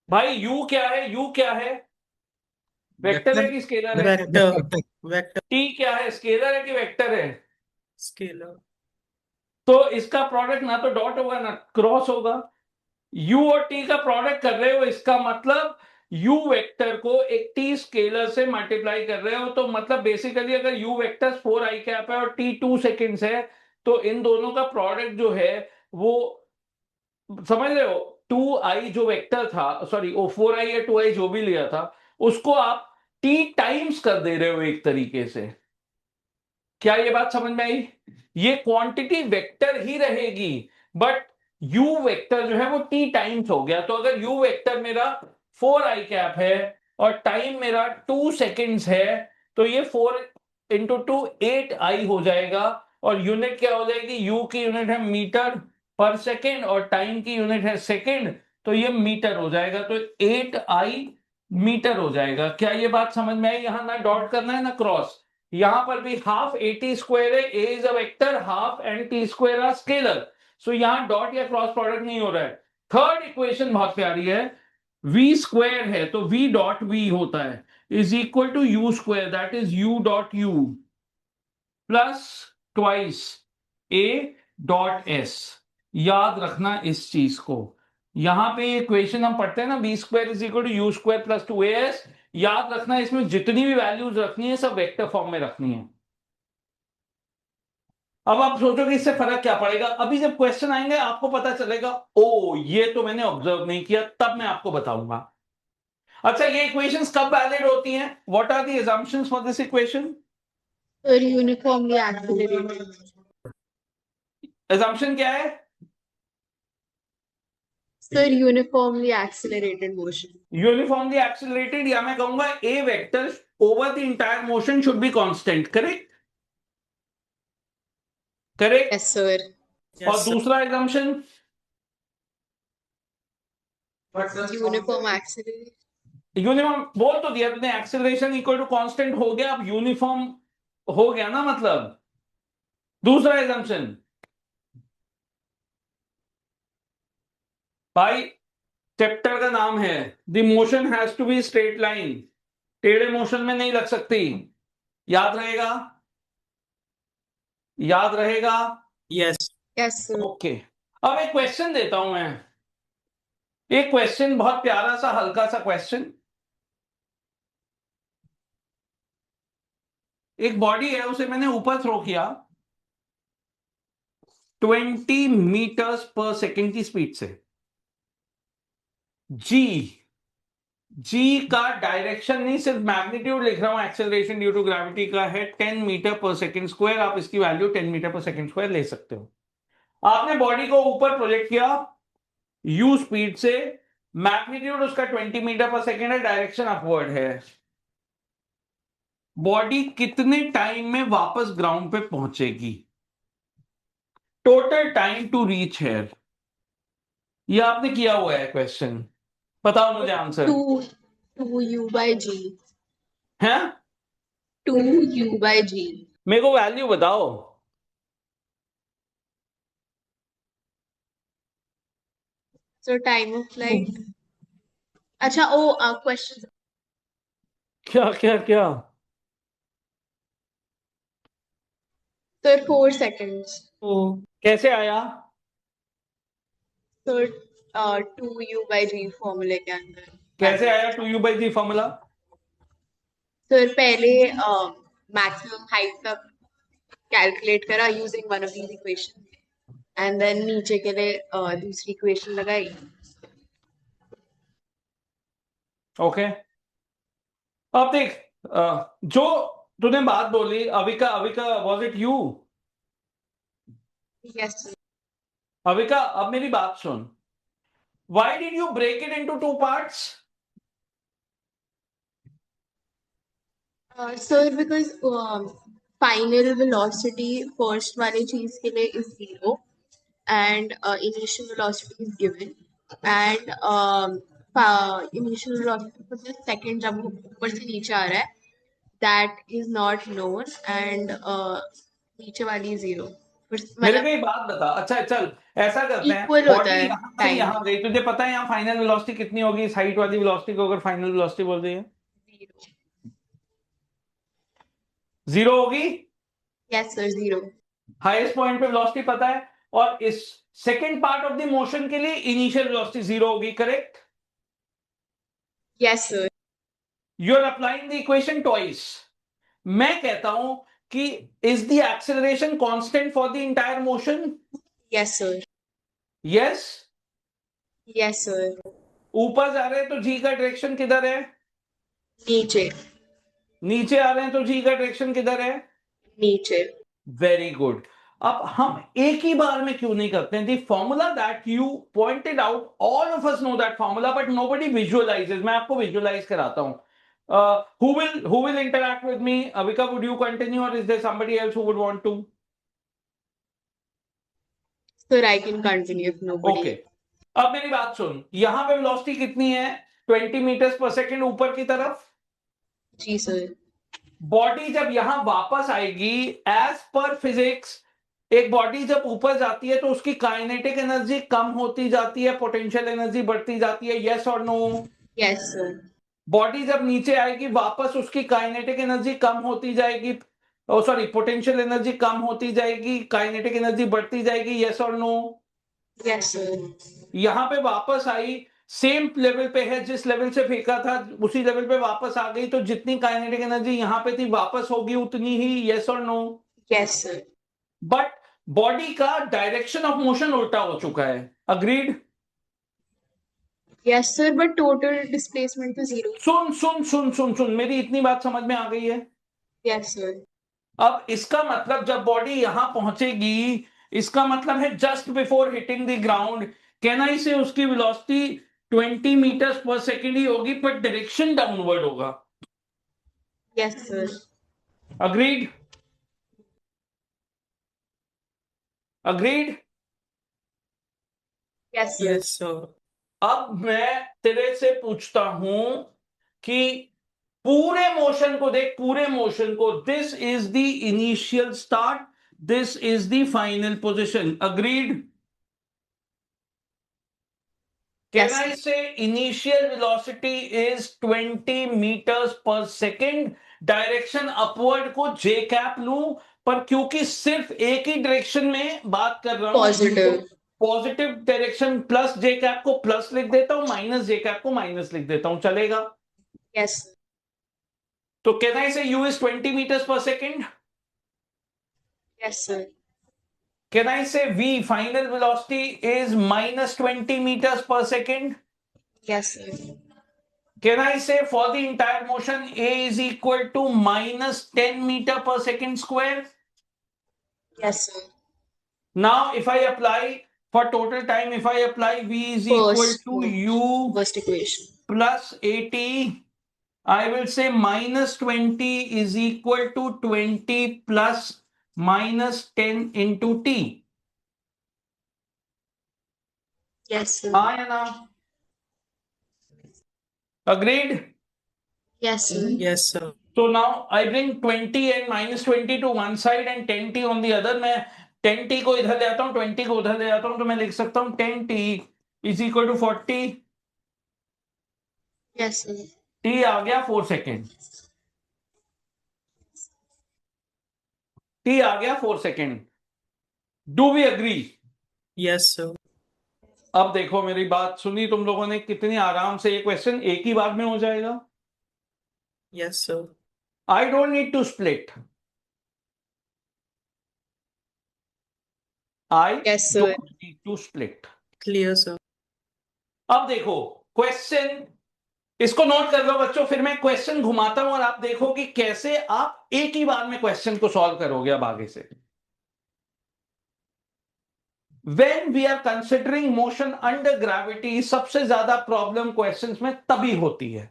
भाई यू क्या है? यू क्या है? वेक्टर है वेक्टर। कि स्केलर है? वेक्टर। वेक्टर। वेक्टर। टी क्या है? स्केलर है कि वेक्टर है? स्केलर। तो इसका प्रोडक्ट ना तो डॉट होगा ना क्रॉस होगा। u और t का प्रोडक्ट कर रहे हो, इसका मतलब u वेक्टर को एक t स्केलर से मल्टीप्लाई कर रहे हो। तो मतलब बेसिकली अगर u वेक्टर 4 i कैप है और t 2 सेकेंड्स है, तो इन दोनों का प्रोडक्ट जो है वो, समझ रहे हो, 2i जो वेक्टर था, सॉरी वो 4i या 2i जो भी लिया था, उसको आप t टाइम्स कर दे रहे हो एक तरीके से। क्या ये बात समझ में आई? ये क्वांटिटी वेक्टर ही रहेगी, बट u वेक्टर जो है वो t टाइम्स हो गया। तो अगर u वेक्टर मेरा 4i कैप है और टाइम मेरा 2 सेकेंड्स है, तो ये 4 इंटू 2 8i हो जाएगा। और यूनिट क्या हो जाएगी? u की यूनिट है मीटर पर सेकेंड और टाइम की यूनिट है सेकेंड, तो ये मीटर हो जाएगा। तो 8i मीटर हो जाएगा। क्या ये बात समझ में आई? यहां ना डॉट करना है ना क्रॉस। यहां पर भी हाफ AT स्क्वायर है, A is a vector, half and T square are scalar, so यहां डॉट या क्रॉस प्रोडक्ट नहीं हो रहा है। थर्ड इक्वेशन बहुत प्यारी है, V स्क्वायर है तो V डॉट V होता है is equal to U square, that is U dot U plus twice A dot S। याद रखना इस चीज को, यहां पे ये इक्वेशन हम पढ़ते हैं ना, V square is equal to U square plus 2AS, याद रखना इसमें जितनी भी वैल्यूज रखनी है सब वेक्टर फॉर्म में रखनी है। अब आप सोचोगे इससे फर्क क्या पड़ेगा, अभी जब क्वेश्चन आएंगे आपको पता चलेगा, ओ ये तो मैंने ऑब्जर्व नहीं किया, तब मैं आपको बताऊंगा। अच्छा, ये इक्वेशंस कब वैलिड होती हैं, what are the assumptions for this equation? Sir, uniformly accelerated. assumption क्या है? Sir, uniformly accelerated motion. Uniformly accelerated, या मैं कहूंगा A vector over the entire motion should be constant, correct? Correct. Yes, sir. और Yes, sir. दूसरा assumption, Uniform acceleration. Uniform बोल तो दिया तुमने, एक्सेलरेशन इक्वल टू कांस्टेंट हो गया, अब यूनिफॉर्म हो गया ना मतलब। दूसरा assumption, भाई चैप्टर का नाम है the motion has to be straight line, टेढ़े मोशन में नहीं लग सकती, याद रहेगा? याद रहेगा? Yes. Yes, sir. ओके। अब एक क्वेश्चन देता हूं मैं, एक क्वेश्चन बहुत प्यारा सा हल्का सा क्वेश्चन। एक बॉडी है, उसे मैंने ऊपर थ्रो किया 20 मीटर्स पर सेकेंड की स्पीड से। जी का डायरेक्शन नहीं, सिर्फ मैग्नीट्यूड लिख रहा हूं, एक्सेलरेशन ड्यू टू ग्रेविटी का है 10 मीटर पर सेकेंड स्क्वायर, आप इसकी वैल्यू 10 मीटर पर सेकेंड स्क्वायर ले सकते हो। आपने बॉडी को ऊपर प्रोजेक्ट किया u स्पीड से, मैग्नीट्यूड उसका 20 मीटर पर सेकेंड है, डायरेक्शन अपवर्ड है। बॉडी कितने टाइम में वापस ग्राउंड पे पहुंचेगी? Total time to reach here, ये आपने किया हुआ है क्वेश्चन, बताओ मुझे आंसर। 2u by g. है 2u by g. मेरे को वैल्यू बताओ। So time of flight. अच्छा, question. क्या क्या क्या? Sir, 4 seconds. कैसे आया? Sir, 2u by g formula के अंदर. कैसे आया 2u/g फॉर्मूला? Sir, पहले maximum height तक calculate करा using one of these equations. And then नीचे के लिए दूसरी equation लगाई. ओके। अब देख, जो तूने बात बोली Avika, was it you? Yes, sir. Avika, अब मेरी बात सुन, why did you break it into 2 parts? Sir, because final velocity first वाली चीज के लिए is 0 and initial velocity is given and initial velocity for the second जब वो ऊपर से नीचे आ रहा है that is not known and नीचे वाली 0 मेरे को एक बात बता, अच्छा चल ऐसा करते हैं, Equal होता बॉडी है यहां से time. यहां गई, तुझे पता है यहां फाइनल वेलोसिटी कितनी होगी इस हाइट वाली वेलोसिटी को, अगर फाइनल वेलोसिटी बोल दी है 0 होगी। Yes, sir, 0. हाईएस्ट पॉइंट पे वेलोसिटी पता है, और इस second part of the motion के लिए इनिशियल वेलोसिटी 0 होगी, correct? Yes, sir. You are applying the equation twice. मैं कहता हूं कि is the acceleration constant for the entire motion? Yes, sir. Yes. Yes, sir. ऊपर जा रहे हैं तो जी का डायरेक्शन किधर है? नीचे. नीचे आ रहे हैं तो जी का डायरेक्शन किधर है? नीचे. Very good. अब हम एक ही बार में क्यों नहीं करते हैं? The formula that you pointed out, all of us know that formula but nobody visualizes. मैं आपको विजुअलाइज कराता हूं। who will interact with me? Avika, would you continue or is there somebody else who would want to? Sir, I can continue if nobody. Okay. अब मेरी बात सुन, यहां पे velocity कितनी है? 20 मीटर्स पर सेकेंड ऊपर की तरफ। जी सर. बॉडी जब यहां वापस आएगी, एज पर फिजिक्स, एक बॉडी जब ऊपर जाती है तो उसकी काइनेटिक एनर्जी कम होती जाती है, पोटेंशियल एनर्जी बढ़ती जाती है, यस और नो? Yes, sir. बॉडी जब नीचे आएगी वापस उसकी काइनेटिक एनर्जी कम होती जाएगी, ओ सॉरी, पोटेंशियल एनर्जी कम होती जाएगी, काइनेटिक एनर्जी बढ़ती जाएगी, यस और नो? Yes, sir. यहां पे वापस आई, सेम लेवल पे है, जिस लेवल से फेंका था उसी लेवल पे वापस आ गई, तो जितनी काइनेटिक एनर्जी यहां पे थी वापस होगी उतनी ही, यस और no? Yes, sir. But body का डायरेक्शन ऑफ मोशन उल्टा हो चुका है, agreed? Yes, sir. But total displacement to zero. सुन सुन सुन सुन सुन, मेरी इतनी बात समझ में आ गई है? Yes, sir. अब इसका मतलब जब बॉडी यहां पहुंचेगी, इसका मतलब है just before hitting the ground, can I say उसकी वेलोसिटी 20 मीटर्स पर सेकेंड ही होगी, पर डायरेक्शन डाउनवर्ड होगा, Yes, sir. Agreed? Agreed? Yes, sir. Yes, sir. अब मैं तेरे से पूछता हूं कि पूरे मोशन को देख, पूरे मोशन को, this is the initial start, this is the final position, agreed? Can Yes, I sir. say initial velocity is 20 meters per second, direction upward को जे कैप लूं, पर क्योंकि सिर्फ एक ही डायरेक्शन में बात कर रहा हूं, Positive. पॉजिटिव डायरेक्शन प्लस जे कैप को प्लस लिख देता हूं, माइनस जे कैप को माइनस लिख देता हूं, चलेगा? Yes, sir. तो कैन आई से u is 20 meters per second? Yes, sir. Can I say v final velocity is minus 20 meters per second? Yes, sir. Can I say for the entire motion a is equal to minus 10 meter per second square? Yes, sir. Now if I apply for total time, if I apply v is equal First to one. u First equation. plus 80, I will say minus 20 is equal to 20 plus minus 10 into t. Yes, sir. हाँ या ना? Agreed? Yes, sir. Yes, sir. So now I bring 20 and minus 20 to one side and 10t on the other. मैं 10t को इधर ले आता हूँ, 20 को उधर ले आता हूँ, तो मैं लिख सकता हूँ 10t is equal to 40. Yes, sir. t आ गया 4 सेकेंड, t आ गया 4 second. Do we agree? Yes, sir. अब देखो, मेरी बात सुनी तुम लोगों ने, कितनी आराम से ये क्वेश्चन एक ही बार में हो जाएगा. Yes, sir. I don't need to split. I Yes, sir. don't need to split. Clear, sir. अब देखो क्वेश्चन, इसको नोट कर लो बच्चों, फिर मैं क्वेश्चन घुमाता हूं और आप देखो कि कैसे आप एक ही बार में क्वेश्चन को सॉल्व करोगे. अब आगे से, When we are considering motion under gravity, सबसे ज्यादा प्रॉब्लम क्वेश्चंस में तभी होती है.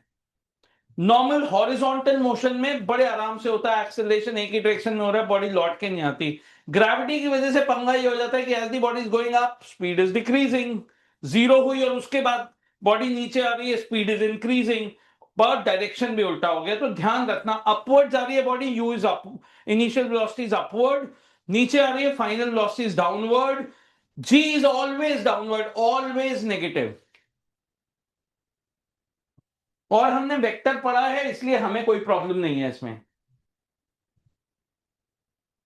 नॉर्मल हॉरिजॉन्टल मोशन में बड़े आराम से होता है, एक्सेलरेशन एक ही डायरेक्शन में हो रहा है, बॉडी लौट के नहीं आती. ग्रेविटी की वजह से पंगा ये हो जाता है कि as the body is going up, speed is decreasing. Zero हुई और उसके बाद बॉडी नीचे आ रही है, स्पीड इज इंक्रीजिंग, पर डायरेक्शन भी उल्टा हो गया. तो ध्यान रखना, अपवर्ड जा रही है body, u is up, initial velocity is upward, नीचे आ रही है final velocity is downward, g is always downward, always negative. और हमने वेक्टर पढ़ा है, इसलिए हमें कोई प्रॉब्लम नहीं है इसमें.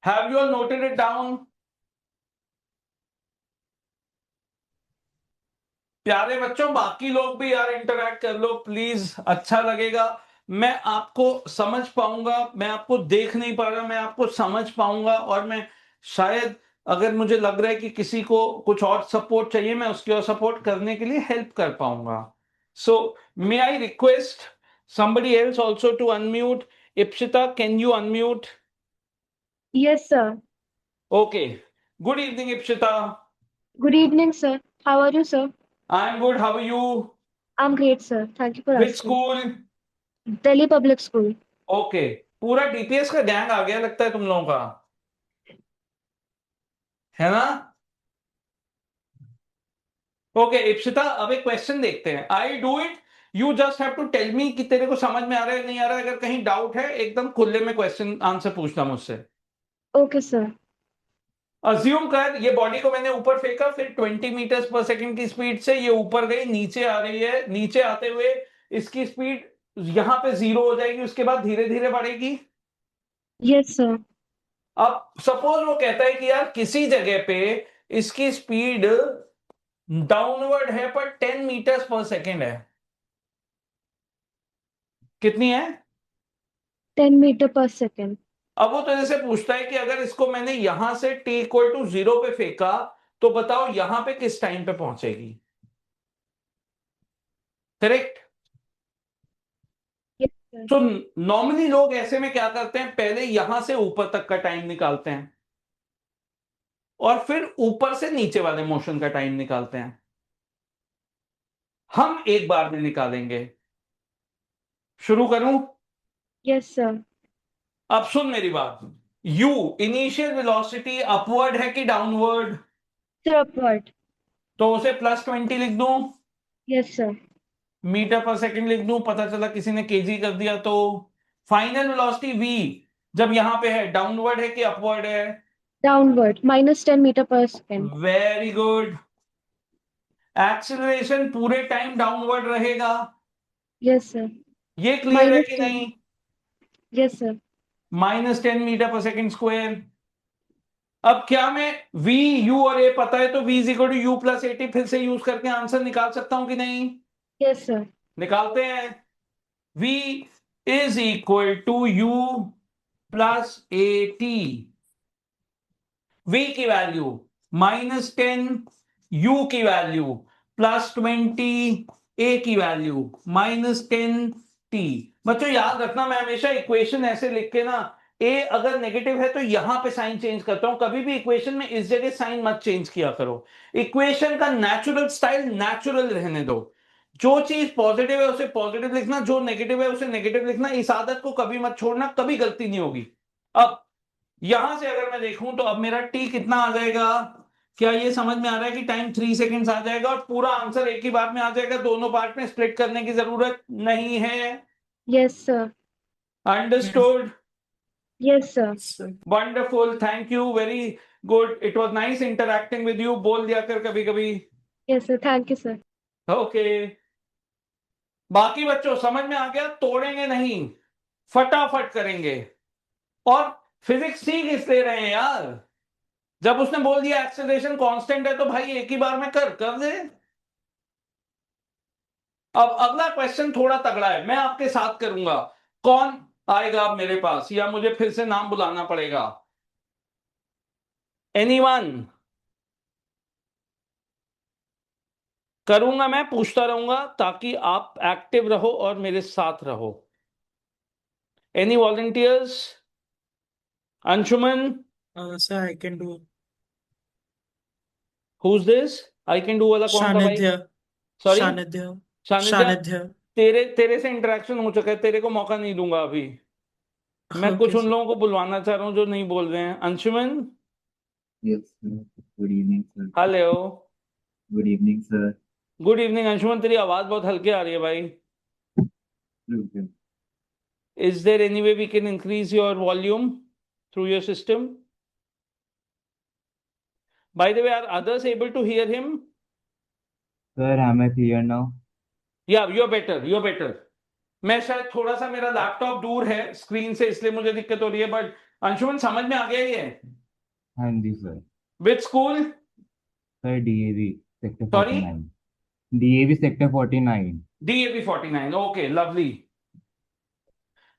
Have you all noted it down? प्यारे बच्चों, बाकी लोग भी यार इंटरैक्ट कर लो प्लीज, अच्छा लगेगा. मैं आपको समझ पाऊंगा, मैं आपको देख नहीं पा रहा, मैं आपको समझ पाऊंगा, और मैं शायद, अगर मुझे लग रहा है कि किसी को कुछ और सपोर्ट चाहिए, मैं उसकी और सपोर्ट करने के लिए हेल्प कर पाऊंगा. So may I request somebody else also to unmute. Ipshita, can you unmute? Yes, sir. Okay. Good evening, Ipshita. Good evening, sir. How are you, sir? I'm good. How are you? I'm great, sir. Thank you for Which asking. school? Delhi Public School. Okay. पूरा DPS का gang आ गया लगता है तुम लोगों का, है ना? ओके इप्सिता, अब एक क्वेश्चन देखते हैं. I do it you just have to tell me कि तेरे को समझ में आ रहा है नहीं आ रहा है। अगर कहीं डाउट है एकदम खुले में क्वेश्चन आंसर पूछना मुझसे। Okay, sir. अज्यूम कर ये बॉडी को मैंने ऊपर फेंका, फिर 20 मीटर्स पर सेकंड की स्पीड से ये ऊपर गई, नीचे आ रही है, नीचे आते हुए इसकी स्पीड यहां पे 0 हो जाएगी, उसके बाद धीरे धीरे बढ़ेगी। Yes, sir. अब सपोज वो कहता है कि यार किसी जगह पे इसकी स्पीड डाउनवर्ड है पर 10 मीटर्स पर सेकंड है। कितनी है? 10 meter per second. अब वो तेरे से पूछता है कि अगर इसको मैंने यहां से t इक्वल टू 0 पे फेंका तो बताओ यहां पे किस टाइम पे पहुंचेगी। करेक्ट। Yes, sir. तो नॉर्मली लोग ऐसे में क्या करते हैं, पहले यहां से ऊपर तक का टाइम निकालते हैं और फिर ऊपर से नीचे वाले मोशन का टाइम निकालते हैं। हम एक बार में निकालेंगे। शुरू करूं? Yes, sir. अब सुन मेरी बात। u इनिशियल वेलोसिटी अपवर्ड है कि डाउनवर्ड? Sir, upward. तो उसे +20 लिख दूं, Yes, sir. मीटर पर सेकंड लिख दूं, पता चला किसी ने केजी कर दिया। तो फाइनल वेलोसिटी v जब यहां पे है डाउनवर्ड है कि अपवर्ड है? Downward. -10 meter per second. Very good. Acceleration पूरे टाइम डाउनवर्ड रहेगा। Yes, sir. ये क्लियर है कि -10. नहीं? Yes, sir. -10 मीटर पर सेकंड स्क्वायर। अब क्या मैं v u और a पता है तो v is equal to u plus a t फिर से यूज करके आंसर निकाल सकता हूं कि नहीं? Yes, sir. निकालते हैं। v is equal to u plus a t. v की वैल्यू -10, u की वैल्यू +20, a की वैल्यू -10t। बच्चों याद रखना, मैं हमेशा इक्वेशन ऐसे लिख के ना, a अगर नेगेटिव है तो यहां पे साइन चेंज करता हूं। कभी भी इक्वेशन में इस जगह साइन मत चेंज किया करो। इक्वेशन का नेचुरल स्टाइल नेचुरल रहने दो। जो चीज पॉजिटिव है उसे पॉजिटिव लिखना, जो नेगेटिव है उसे नेगेटिव लिखना। इस आदत को कभी मत छोड़ना, कभी गलती नहीं होगी। अब यहां से अगर मैं देखूं तो अब मेरा t कितना आ जाएगा? क्या ये समझ में आ रहा है कि टाइम 3 सेकेंड्स आ जाएगा और पूरा आंसर एक ही बार में आ जाएगा, दोनों पार्ट में स्प्लिट करने की जरूरत नहीं है। Yes, sir. Understood? Yes, sir. Sir. Wonderful, thank you, very good, it was nice interacting with you. बोल दिया कर कभी कभी। Yes, sir. Thank you, sir. Okay, बाकी बच्चों समझ में आ गया? तोड़ेंगे नहीं, फटाफट करेंगे। और फिजिक्स सीख इसलिए रहे हैं यार, जब उसने बोल दिया एक्सेलरेशन कांस्टेंट है तो भाई एक ही बार में कर दे। अब अगला क्वेश्चन थोड़ा तगड़ा है, मैं आपके साथ करूंगा। कौन आएगा अब मेरे पास, या मुझे फिर से नाम बुलाना पड़ेगा? एनीवन? करूंगा, मैं पूछता रहूंगा ताकि आप एक्टिव रहो और मेरे साथ रहो। Any volunteers? Anshuman? Sir, I can do. Who's this? I can do वाला कौन था भाई? Shanidhya. Sorry, Shanidhya. Sanidhya? Shanidhya. तेरे से इंटरेक्शन हो चुका है, तेरे को मौका नहीं दूंगा अभी। मैं कुछ Okay, उन sir. लोगों को बुलवाना चाह रहा हूं जो नहीं बोल रहे हैं। Anshuman? Yes, sir. Good evening, sir. Hello. Good evening, sir. Good evening Anshuman, तेरी आवाज बहुत हल्की आ रही है भाई। Okay. Is there any way we can increase your volume through your system? By the way, are others able to hear him? Sir, am I clear now? या you are better, you are better. मैं शायद थोड़ा सा, मेरा laptop दूर है screen से इसलिए मुझे दिक्कत हो रही है, बट अंशुमन समझ में आ गया ये? हाँ जी, sir. Which school? Sir, DAV Sector Sorry? 49. DAV Sector 49. DAB 49, okay lovely.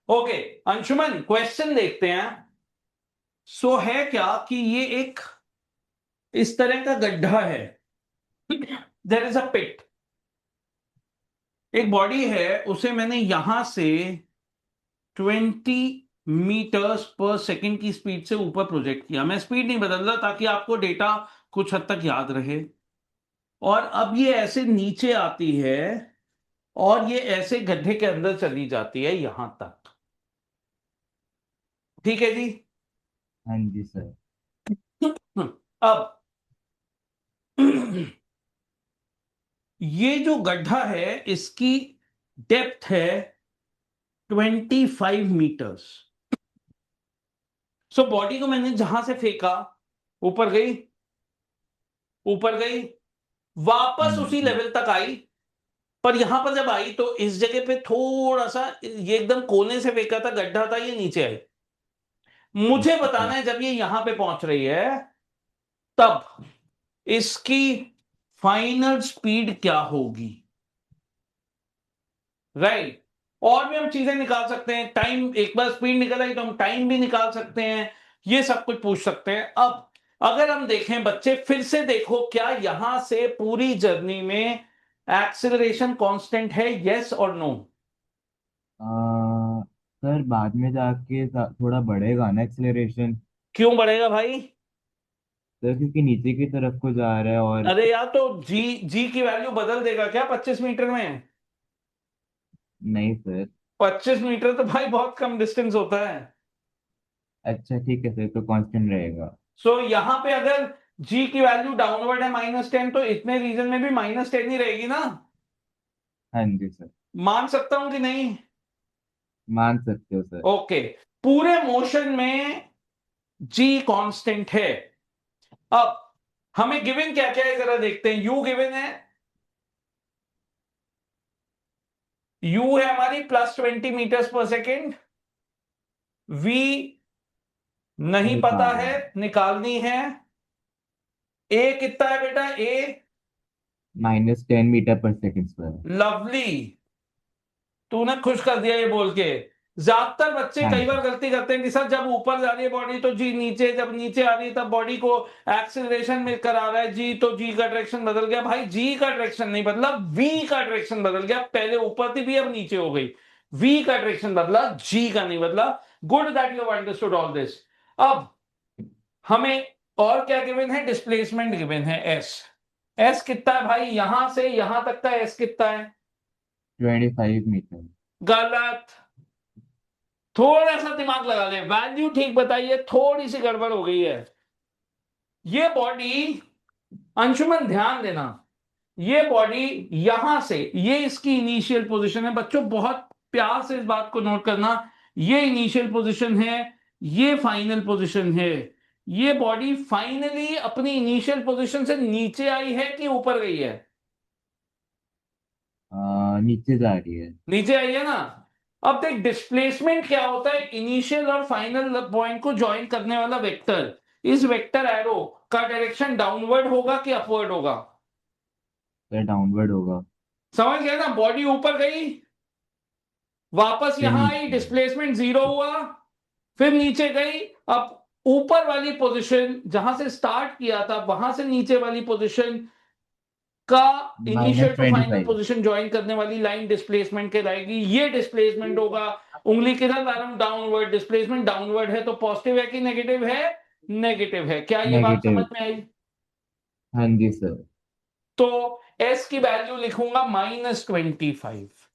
Okay Anshuman, question देखते हैं। सो है क्या कि ये एक इस तरह का गड्ढा है, देयर इज अ पिट। एक बॉडी है, उसे मैंने यहां से 20 मीटर्स पर सेकंड की स्पीड से ऊपर प्रोजेक्ट किया। मैं स्पीड नहीं बदल रहा ताकि आपको डेटा कुछ हद तक याद रहे। और अब ये ऐसे नीचे आती है और ये ऐसे गड्ढे के अंदर चली जाती है यहां तक। ठीक है जी? हाँ जी, sir. अब ये जो गड्ढा है इसकी डेप्थ है 25 मीटर्स। सो बॉडी को मैंने जहां से फेंका, ऊपर गई, ऊपर गई, वापस उसी जी लेवल तक आई, पर यहां पर जब आई तो इस जगह पे थोड़ा सा, ये एकदम कोने से फेंका था, गड्ढा था, ये नीचे आई। मुझे बताना है जब ये यहां पे पहुंच रही है तब इसकी फाइनल स्पीड क्या होगी, राइट? और भी हम चीजें निकाल सकते हैं, टाइम, एक बार स्पीड निकल आई तो हम टाइम भी निकाल सकते हैं, ये सब कुछ पूछ सकते हैं। अब अगर हम देखें बच्चे, फिर से देखो, क्या यहां से पूरी जर्नी में एक्सेलरेशन कांस्टेंट है, यस और नो? सर बाद में जाके थोड़ा बढ़ेगा ना एक्सेलरेशन। क्यों बढ़ेगा भाई? सर क्योंकि नीचे की तरफ को जा रहा है और अरे यार, तो जी जी की वैल्यू बदल देगा क्या 25 मीटर में? नहीं सर। 25 मीटर तो भाई बहुत कम डिस्टेंस होता है। अच्छा ठीक है सर, तो कांस्टेंट रहेगा। सो यहां पे अगर जी की वैल्यू डाउनवर्ड है -10, तो इतने रीजन में भी -10 ही रहेगी ना? हाँ जी सर। मान सकता हूं कि नहीं? मान सकते हो सर। ओके। पूरे मोशन में जी कांस्टेंट है। अब हमें गिवन क्या क्या है जरा देखते हैं। यू गिवन है, यू है हमारी +20 मीटर्स पर सेकेंड। वी नहीं पता निकाल है, निकालनी है। ए कितना है बेटा? ए -10 मीटर/सेकंड स्क्वायर। लवली, तूने खुश कर दिया ये बोल के। ज्यादातर बच्चे हाँ कई बार जी। गलती करते हैं कि सर जब ऊपर जा रही है बॉडी तो जी नीचे, जब नीचे आ रही है तब बॉडी को एक्सीलरेशन में करा रहा है जी, तो जी का डायरेक्शन बदल गया। भाई जी का डायरेक्शन नहीं बदला, वी का डायरेक्शन बदल गया। पहले ऊपर थी भी, अब नीचे हो गई। वी का डायरेक्शन बदला, जी का नहीं बदला। Good that you have understood all this. अब हमें और क्या गिवन है? डिस्प्लेसमेंट गिवन है, एस। एस कितना है भाई? यहां से यहां तक का एस कितना है? 25 मीटर। गलत। थोड़ा सा दिमाग लगा लें, वैल्यू ठीक बताइए, थोड़ी सी गड़बड़ हो गई है। ये बॉडी, अंशुमन ध्यान देना, ये बॉडी यहां से, ये इसकी इनिशियल पोजीशन है। बच्चों बहुत प्यार से इस बात को नोट करना, ये इनिशियल पोजीशन है, ये फाइनल पोजीशन है। ये बॉडी फाइनली अपनी इनिशियल पोजीशन से नीचे आई है कि ऊपर गई है? नीचे जा रही है। नीचे आई है ना? अब देख, डिस्प्लेसमेंट क्या होता है? इनिशियल और फाइनल पॉइंट को ज्वाइन करने वाला वेक्टर। इस वेक्टर एरो का डायरेक्शन डाउनवर्ड होगा कि अपवर्ड होगा? सर डाउनवर्ड होगा। समझ गया ना? बॉडी ऊपर गई, वापस फिर यहां आई, नीचे। डिस्प्लेसमेंट 0 हुआ, फिर नीचे गई। अब ऊपर वाली पोजीशन जहां से स्टार्ट किया था, वहां से नीचे वाली पोजीशन का minus initial to twenty final five position join करने वाली लाइन डिस्प्लेसमेंट कहलाएगी। ये डिस्प्लेसमेंट होगा। उंगली किधर ला रहा हूं? डाउनवर्ड। डिस्प्लेसमेंट डाउनवर्ड है तो पॉजिटिव है कि नेगेटिव है? नेगेटिव है। क्या ये बात समझ नेगेटिव। में आई? हाँ जी सर। तो एस की वैल्यू लिखूंगा -25।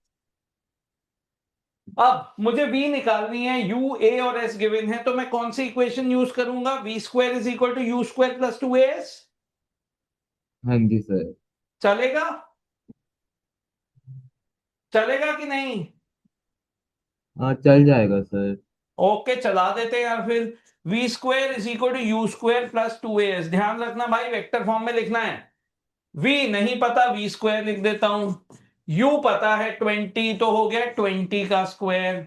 अब मुझे v निकालनी है, u, a और s गिवन है, तो मैं कौन सी इक्वेशन यूज करूंगा? v² = u² + 2as। हाँ जी सर। चलेगा? चलेगा कि नहीं? चल जाएगा सर। ओके, चला देते हैं यार फिर। v² = u² + 2as। ध्यान रखना भाई, वेक्टर फॉर्म में लिखना है। v नहीं पता, v² लिख देता हूं। u पता है 20, तो हो गया 20 का स्क्वायर,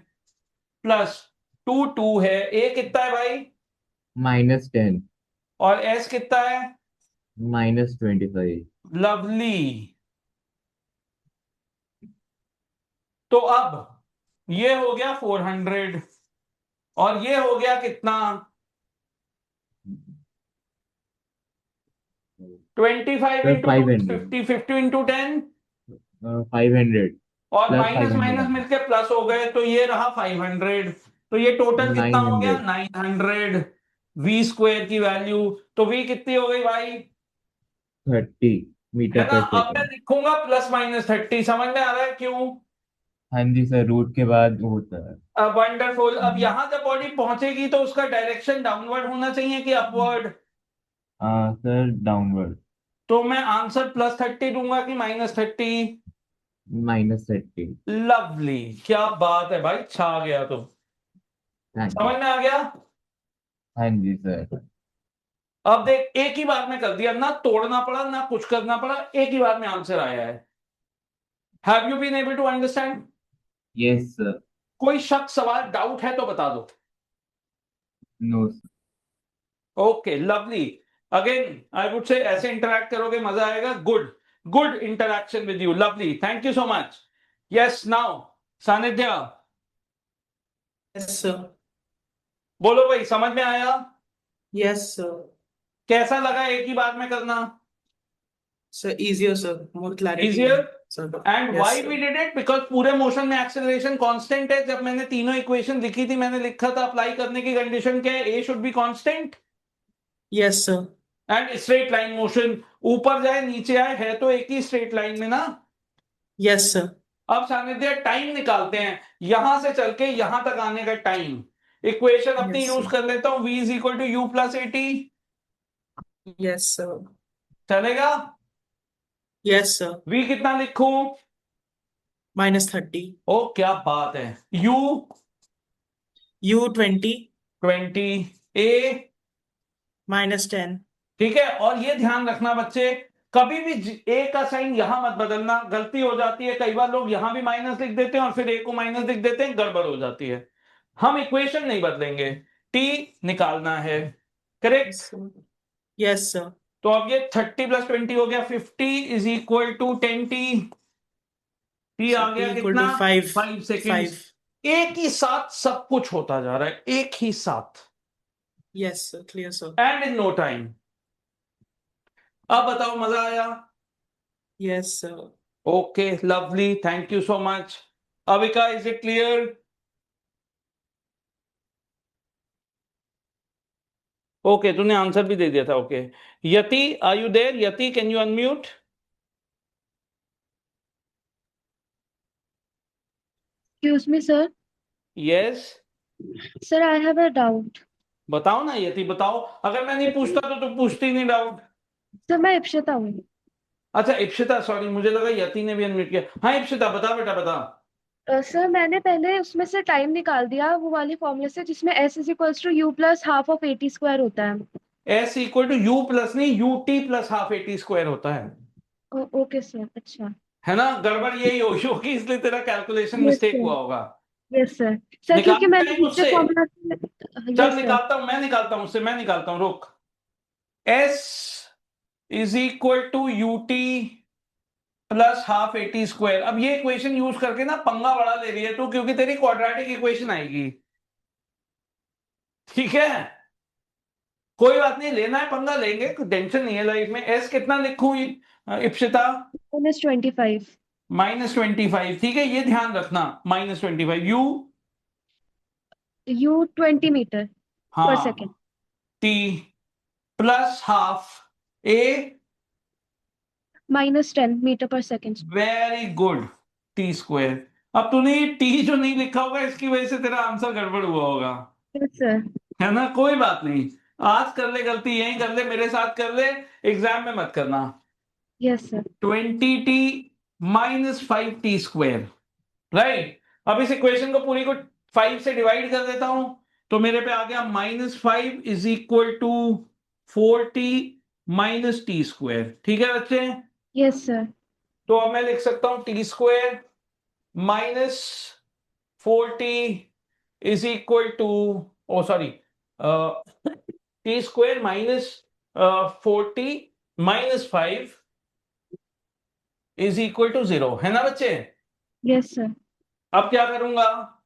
प्लस 2 है। a कितना है भाई? -10। और s कितना है? -25। लवली। तो अब ये हो गया 400, और ये हो गया कितना? 25 सर इंटू 500। 50, 50 इंटू 10, 500 और प्लस माइनस 500 माइनस मिलके प्लस हो गए, तो ये रहा 500। तो ये टोटल कितना हो गया? 900। 900। v² की वैल्यू, तो v कितनी हो गई भाई? 30 है मीटर ना? पर अब मैं सेकेंड। लिखूंगा +-30। समझ में आ रहा है क्यों? हाँ जी सर, रूट के बाद होता है। वंडरफुल। अब यहां जब बॉडी पहुंचेगी तो उसका डायरेक्शन डाउनवर्ड होना चाहिए कि अपवर्ड? Sir downward. तो मैं आंसर +30 दूंगा कि -30? -30. लवली, क्या बात है भाई, छा गया तो। थैंक समझ यू। में आ गया? हाँ जी सर। अब देख, एक ही बार में कर दिया, ना तोड़ना पड़ा ना कुछ करना पड़ा, एक ही बार में आंसर आया है। Have you been able to understand? Yes sir. कोई शक, सवाल, डाउट है तो बता दो। No. Okay, lovely. Again I would say ऐसे इंटरैक्ट करोगे मजा आएगा। Good, good interaction with you, lovely, thank you so much. Yes, now Sanidhya, Yes, sir. बोलो भाई, समझ में आया? Yes, sir. कैसा लगा एक ही बार में करना? Sir, easier, sir. More clarity. Easier? Sir. And Yes, why sir. We did it? Because पूरे मोशन में एक्सेलरेशन कांस्टेंट है। जब मैंने तीनों इक्वेशन लिखी थी, मैंने लिखा था अप्लाई करने की कंडीशन क्या है, A should be constant Yes, sir. And straight line motion, ऊपर जाए नीचे आए, है तो एक ही स्ट्रेट लाइन में ना। Yes, sir. अब सानिध्य टाइम निकालते हैं, यहां से चल के यहां तक आने का टाइम। इक्वेशन अपनी Yes, यूज sir. कर लेता हूं, v is equal to you plus a t. Yes, sir. चलेगा? Yes, sir. v कितना लिखूं? -30. ओ क्या बात है। u U 20. 20, a, -10. ठीक है। और ये ध्यान रखना बच्चे, कभी भी ए का साइन यहां मत बदलना, गलती हो जाती है। कई बार लोग यहां भी माइनस लिख देते हैं और फिर ए को माइनस लिख देते हैं, गड़बड़ हो जाती है। हम इक्वेशन नहीं बदलेंगे, टी निकालना है, correct? Yes, sir. Yes, sir. तो अब ये 30 + 20 हो गया 50 is equal to 10t। T आ So गया T equal कितना? to 5. 5 सेकेंड। 5. एक ही साथ सब कुछ होता जा रहा है, एक ही साथ, Yes, sir. Clear, sir. And in no time. अब बताओ, मजा आया? Yes, sir. Okay, lovely, thank you so much. Avika, is it clear? Okay, तूने आंसर भी दे दिया था। Okay, Yati, are you there? Yati, can you unmute? Excuse me, sir. Yes, Sir, I have a doubt. बताओ ना यति, बताओ। अगर मैं नहीं पूछता तो तुम पूछती नहीं डाउट। सर, मैं इप्शिता हूँ। अच्छा, इप्सिता, सॉरी, मुझे लगा यति ने भी अनम्यूट किया। हाँ इप्सिता, बता बेटा, बता। सर, मैंने पहले उसमें से टाइम निकाल दिया वो वाली फॉर्मूले से जिसमें s is equals to you plus half of AT square होता है। S equal to you plus नहीं, U T plus half eighty square होता है। ओके सर, अच्छा। है ना? गड़बड़ यही होगी, इसलिए तेरा कैलकुलेशन यस मिस्टेक सर। हुआ होगा। Yes sir. सर, क्योंकि निकालना मैंने टाइम दूसरे उससे। फॉर्मूला से। चल यस सर। निकालता हूं, मैं निकालता हूं उससे, मैं निकालता हूं, रुक। S is equal to u T plus half eighty square. अब ये इक्वेशन यूज करके ना पंगा बड़ा ले रही है तू, क्योंकि तेरी क्वाड्रेटिक इक्वेशन आएगी, ठीक है? कोई बात नहीं, लेना है पंगा लेंगे, कोई टेंशन नहीं है लाइफ में। एस कितना लिखूं इप्सिता? -25। -25, ठीक है, ये ध्यान रखना, -25। यू, यू 20 मीटर पर हाँ, सेकेंड। टी प्लस हाफ ए, -10 मीटर पर second. Very good, T square. अब तूने ये टी जो नहीं लिखा होगा, इसकी वजह से तेरा आंसर गड़बड़ हुआ होगा, यस सर। है ना? कोई बात नहीं, आज कर ले गलती, यहीं कर ले, मेरे साथ कर ले, एग्जाम में मत करना। Yes sir. 20t -5t square, right? अब इस इक्वेशन को पूरी को 5 से डिवाइड कर देता हूं, तो मेरे पे आ गया -5 is equal to 4t minus t square, ठीक है बच्चे? Yes sir. तो अब मैं लिख सकता हूं t square minus 4t is equal to, oh sorry, t square minus 4t minus 5 is equal to 0, है ना बच्चे? Yes sir. अब क्या करूंगा?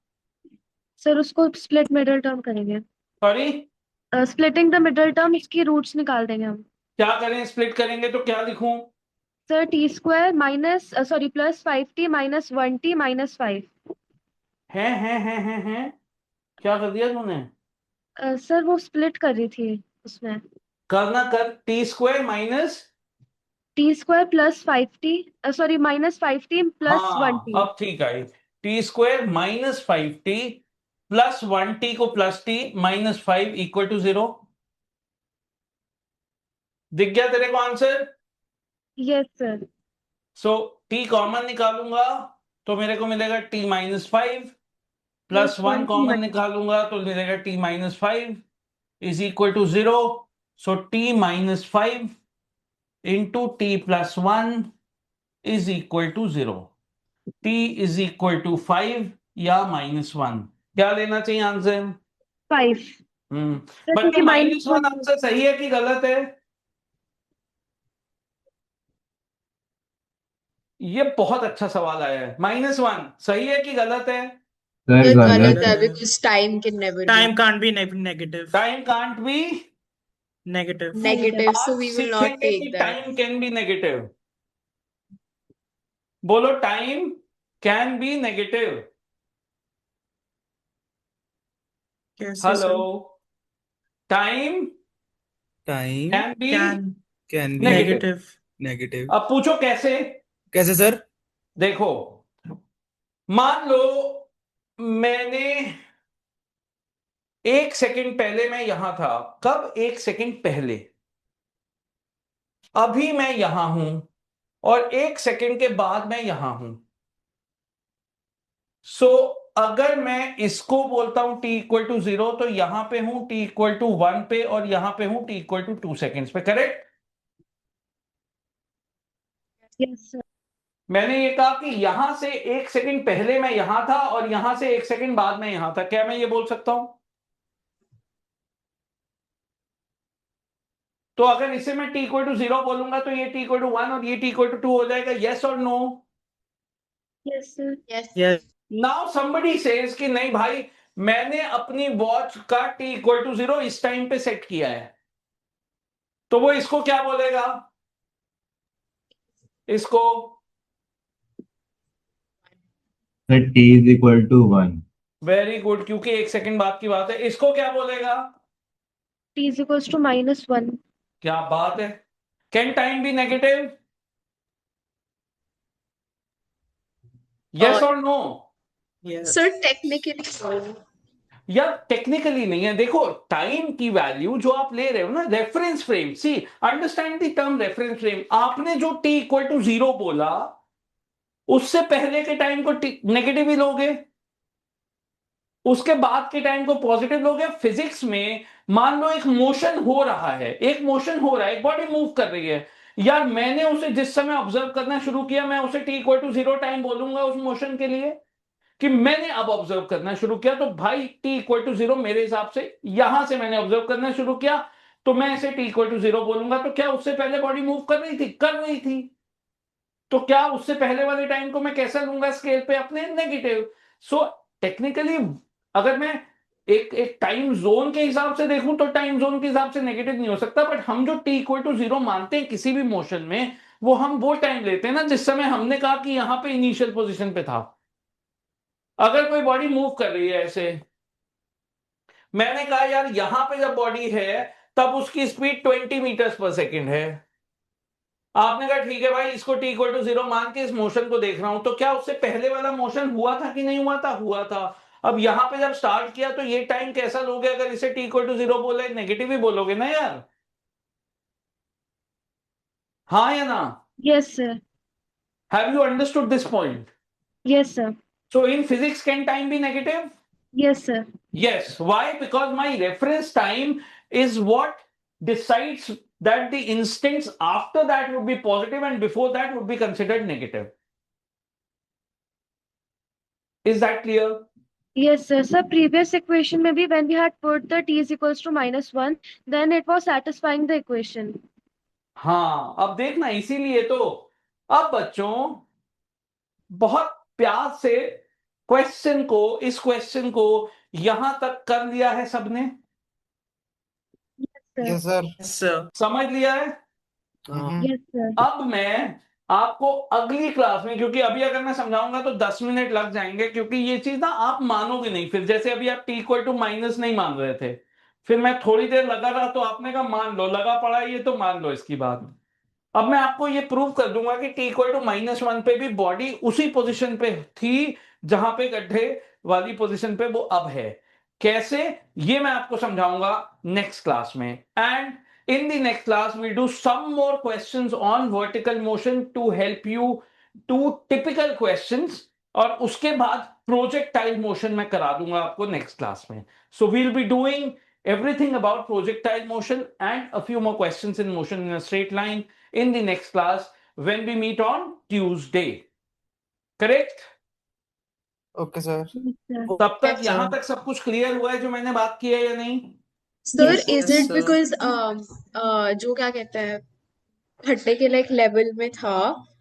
सर, उसको स्प्लिट मिडल टर्म करेंगे। Sorry, splitting the middle term, इसकी रूट्स निकाल देंगे हम। क्या करें? स्प्लिट करेंगे तो क्या लिखूं? Sir, T square minus sorry +5t -1t -5। है क्या कर दिया तूने? सर, वो स्प्लिट कर रही थी उसमें। करना कर, T square minus, t square +5t sorry -5t +1t। हाँ अब ठीक आई, T square -5t plus 1t को प्लस टी -5 इक्वल टू 0। दिख गया तेरे को आंसर? Yes sir. सो टी कॉमन निकालूंगा तो मेरे को मिलेगा टी माइनस 5 प्लस 1 कॉमन निकालूंगा तो मिलेगा t minus 5 is equal to 0. So t minus 5 into t plus 1 is equal to 0. T is equal to 5 या -1. क्या लेना चाहिए आंसर? 5. बट -1 आंसर सही है कि गलत है? ये बहुत अच्छा सवाल आया है. -1 सही है कि गलत है? सर ये गलत गलत है है। because time can never be Time can't be negative. Time can't be Negative. negative, so आज we will not सीखेंगे take कि that. Time can be negative. बोलो टाइम कैन बी नेगेटिव. कैसे hello. sir? Time time can be can be Negative. Negative. Negative. अब पूछो कैसे. कैसे sir? देखो मान लो मैंने 1 सेकंड पहले मैं यहां था. कब 1 सेकंड पहले? अभी मैं यहां हूं और 1 सेकंड के बाद मैं यहां हूं. सो अगर मैं इसको बोलता हूं t इक्वल टू 0 तो यहां पे हूं t इक्वल टू 1 पे और यहां पे हूं t इक्वल टू 2 सेकेंड्स पे. करेक्ट? Yes, sir. मैंने ये कहा कि यहां से 1 सेकंड पहले मैं यहां था और यहां से 1 सेकंड बाद में यहां था. क्या मैं ये बोल सकता हूं? तो अगर इसे मैं t इक्वल टू 0 बोलूंगा तो ये t इक्वल टू 1 और ये t इक्वल टू 2 हो जाएगा. यस और no? Yes, sir. Yes. Yes. Now somebody says कि नहीं भाई मैंने अपनी वॉच का t इक्वल टू 0 इस टाइम पे सेट किया है. तो वो इसको क्या बोलेगा? इसको sir t is equal to 1. Very good क्योंकि 1 सेकंड बाद की बात है. इसको क्या बोलेगा? T is equals to -1. क्या बात है. Can time be negative? Yes और no? Yes. Sir, technically, no. या टेक्निकली नहीं है. देखो टाइम की वैल्यू जो आप ले रहे हो ना reference frame. See understand the term reference frame. आपने जो t इक्वल टू 0 बोला उससे पहले के टाइम को नेगेटिव ही लोगे, उसके बाद के टाइम को पॉजिटिव लोगे. फिजिक्स में मान लो एक मोशन हो रहा है, एक मोशन हो रहा है, एक बॉडी मूव कर रही है. यार मैंने उसे जिस समय ऑब्जर्व करना शुरू किया मैं उसे t इक्वल टू 0 टाइम बोलूंगा उस मोशन के लिए कि मैंने अब ऑब्जर्व करना शुरू किया. तो भाई t इक्वल टू 0 मेरे हिसाब से यहां से मैंने ऑब्जर्व करना शुरू किया तो मैं इसे t इक्वल टू 0 बोलूंगा. तो क्या उससे पहले बॉडी मूव कर रही थी? कर रही थी. तो क्या उससे पहले वाले टाइम को मैं कैसा लूंगा स्केल पे? अपने नेगेटिव. सो टेक्निकली अगर मैं एक टाइम जोन के हिसाब से देखूं तो टाइम जोन के हिसाब से नेगेटिव नहीं हो सकता. बट हम जो t इक्वल टू 0 मानते हैं किसी भी मोशन में वो हम वो टाइम लेते हैं ना जिस समय हमने कहा कि यहां पे इनिशियल पोजीशन पे था. अगर कोई बॉडी मूव कर रही है ऐसे, मैंने कहा यार यहां पे जब बॉडी है तब उसकी स्पीड 20 मीटर्स पर सेकेंड है. आपने कहा ठीक है भाई इसको t इक्वल टू 0 मान के इस मोशन को देख रहा हूं. तो क्या उससे पहले वाला मोशन हुआ था कि नहीं हुआ था? हुआ था. अब यहां पे जब स्टार्ट किया तो ये टाइम कैसा लोगे? अगर इसे t इक्वल टू 0 बोले नेगेटिव ही बोलोगे ना यार. हाँ या ना? Yes, sir. Have you understood this point? Yes, sir. So in physics can time be negative? Yes, sir. Yes. Why? Because my reference time is what decides that the instants after that would be positive and before that would be considered negative. Is that clear? Yes, sir. Sir, previous equation में भी when we had put the t is equals to -1, then it was satisfying the equation. हाँ अब देखना इसीलिए तो अब बच्चों बहुत प्यार से इस क्वेश्चन को यहां तक कर लिया है सबने. Sir. Yes sir. Yes, sir. समझ लिया है. Yes, sir. अब मैं आपको अगली क्लास में क्योंकि अभी अगर मैं समझाऊंगा तो 10 मिनट लग जाएंगे क्योंकि ये चीज ना आप मानोगे नहीं. फिर जैसे अभी आप t इक्वल टू माइनस नहीं मान रहे थे फिर मैं थोड़ी देर लगा रहा तो आपने कहा मान लो लगा पड़ा ये तो मान लो इसकी बात. अब मैं आपको ये प्रूव कर दूंगा कि t इक्वल टू -1 पे भी बॉडी उसी पोजीशन पे थी जहां पे गड्ढे वाली पोजीशन पे वो अब है. कैसे ये मैं आपको समझाऊंगा नेक्स्ट क्लास में. And In the next class, we'll do some more questions on vertical motion to help you do typical questions. और उसके बाद projectile motion मैं करा दूंगा आपको next class में. So we'll be doing everything about projectile motion and a few more questions in motion in a straight line in the next class when we meet on Tuesday. Correct? Okay sir तब तक Yes, यहाँ sir. तक सब कुछ clear हुआ है जो मैंने बात की है या नहीं? Sir, Yes, is yes, it sir. because जो क्या कहते हैं भट्टे के लाइक लेवल में था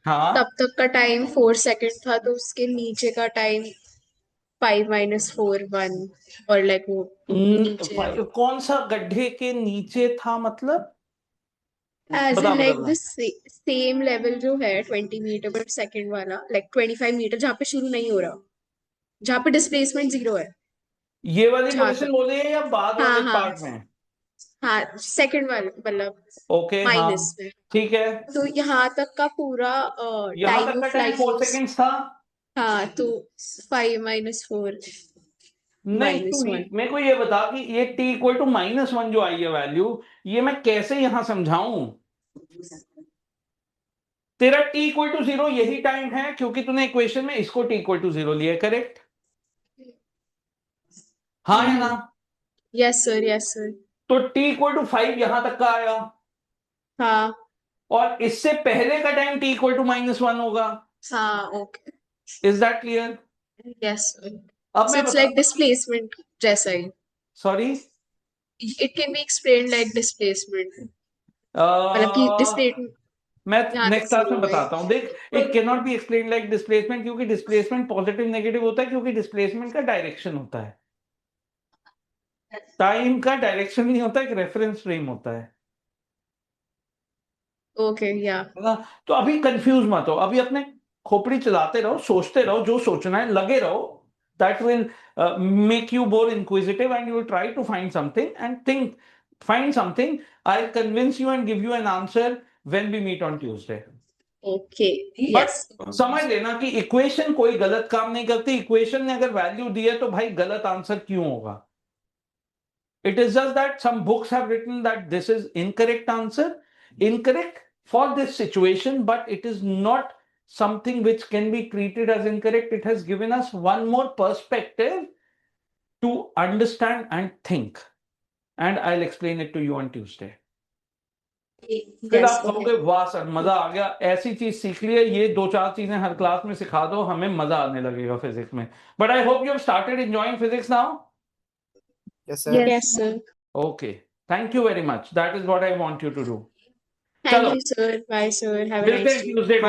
हाँ. तब तक का टाइम 4 सेकंड था तो उसके नीचे का टाइम 5 - 4 1 और लाइक वो नीचे कौन सा गड्ढे के नीचे था मतलब? एज बता इन लाइक बता द सेम लेवल जो है 20 मीटर पर सेकंड वाला लाइक 25 मीटर जहाँ पे शुरू नहीं हो रहा जहाँ पे डिस्प्लेसमेंट 0 है ये वाली जहाँ पोजीशन तक बोले या बाद हाँ वाले हाँ पार्ट में? हाँ सेकंड वाले मतलब ओके हाँ माइनस में ठीक है. तो यहाँ तक का पूरा यहाँ टाइम तक का ऑफ टाइम 4 फ्लाइट सेकंड्स था. हाँ तो 5 - 4 नहीं तू -1 मेरे को ये बता कि ये t इक्वल टू -1 जो आई है वैल्यू ये मैं कैसे यहां समझाऊं? तेरा t इक्वल टू 0 यही टाइम है क्योंकि तूने इक्वेशन में इसको t इक्वल टू 0 लिया. करेक्ट? हाँ या ना? यस सर तो t इक्वल टू 5 यहां तक का आया हाँ और इससे पहले का टाइम t इक्वल टू -1 होगा. हाँ okay is that clear? Yes sir अब So मैं it's बता. like displacement जैसा ही. Sorry It can be explained like displacement. मतलब कि displacement मैं यहाँ नेक्स्ट तक क्लास में zero है. बताता हूँ. देख it can not be explain like displacement क्योंकि डिस्प्लेसमेंट पॉजिटिव नेगेटिव होता है क्योंकि डिस्प्लेसमेंट का डायरेक्शन होता है. टाइम का डायरेक्शन नहीं होता, एक रेफरेंस फ्रेम होता है. Okay, yeah. है ना? तो अभी कंफ्यूज मत हो, अभी अपने खोपड़ी चलाते रहो, सोचते रहो, जो सोचना है लगे रहो. That will make you more inquisitive and you will try to find something and think, find something. I'll convince you and give you an answer when we meet on Tuesday. Okay. But Yes. समझ लेना कि equation कोई गलत काम नहीं करती. Equation ने अगर वैल्यू दी है तो भाई गलत आंसर क्यों होगा? It is just that some books have written that this is incorrect answer, incorrect for this situation, but it is not something which can be treated as incorrect. It has given us one more perspective to understand and think. And I'll explain it to you on Tuesday. फिर Yes. आप कहोगे वाह sir मजा आ गया, ऐसी चीज सीख ली है, ये 2-4 चीजें हर क्लास में सिखा दो, हमें मजा आने लगेगा फिजिक्स में. But I hope you have started enjoying physics now. Yes sir Yes, sir. Okay. Thank you very much. That is what I want you to do. Thank चलो you, sir. Bye, sir. Have a मिलते nice हैं day. Tuesday को.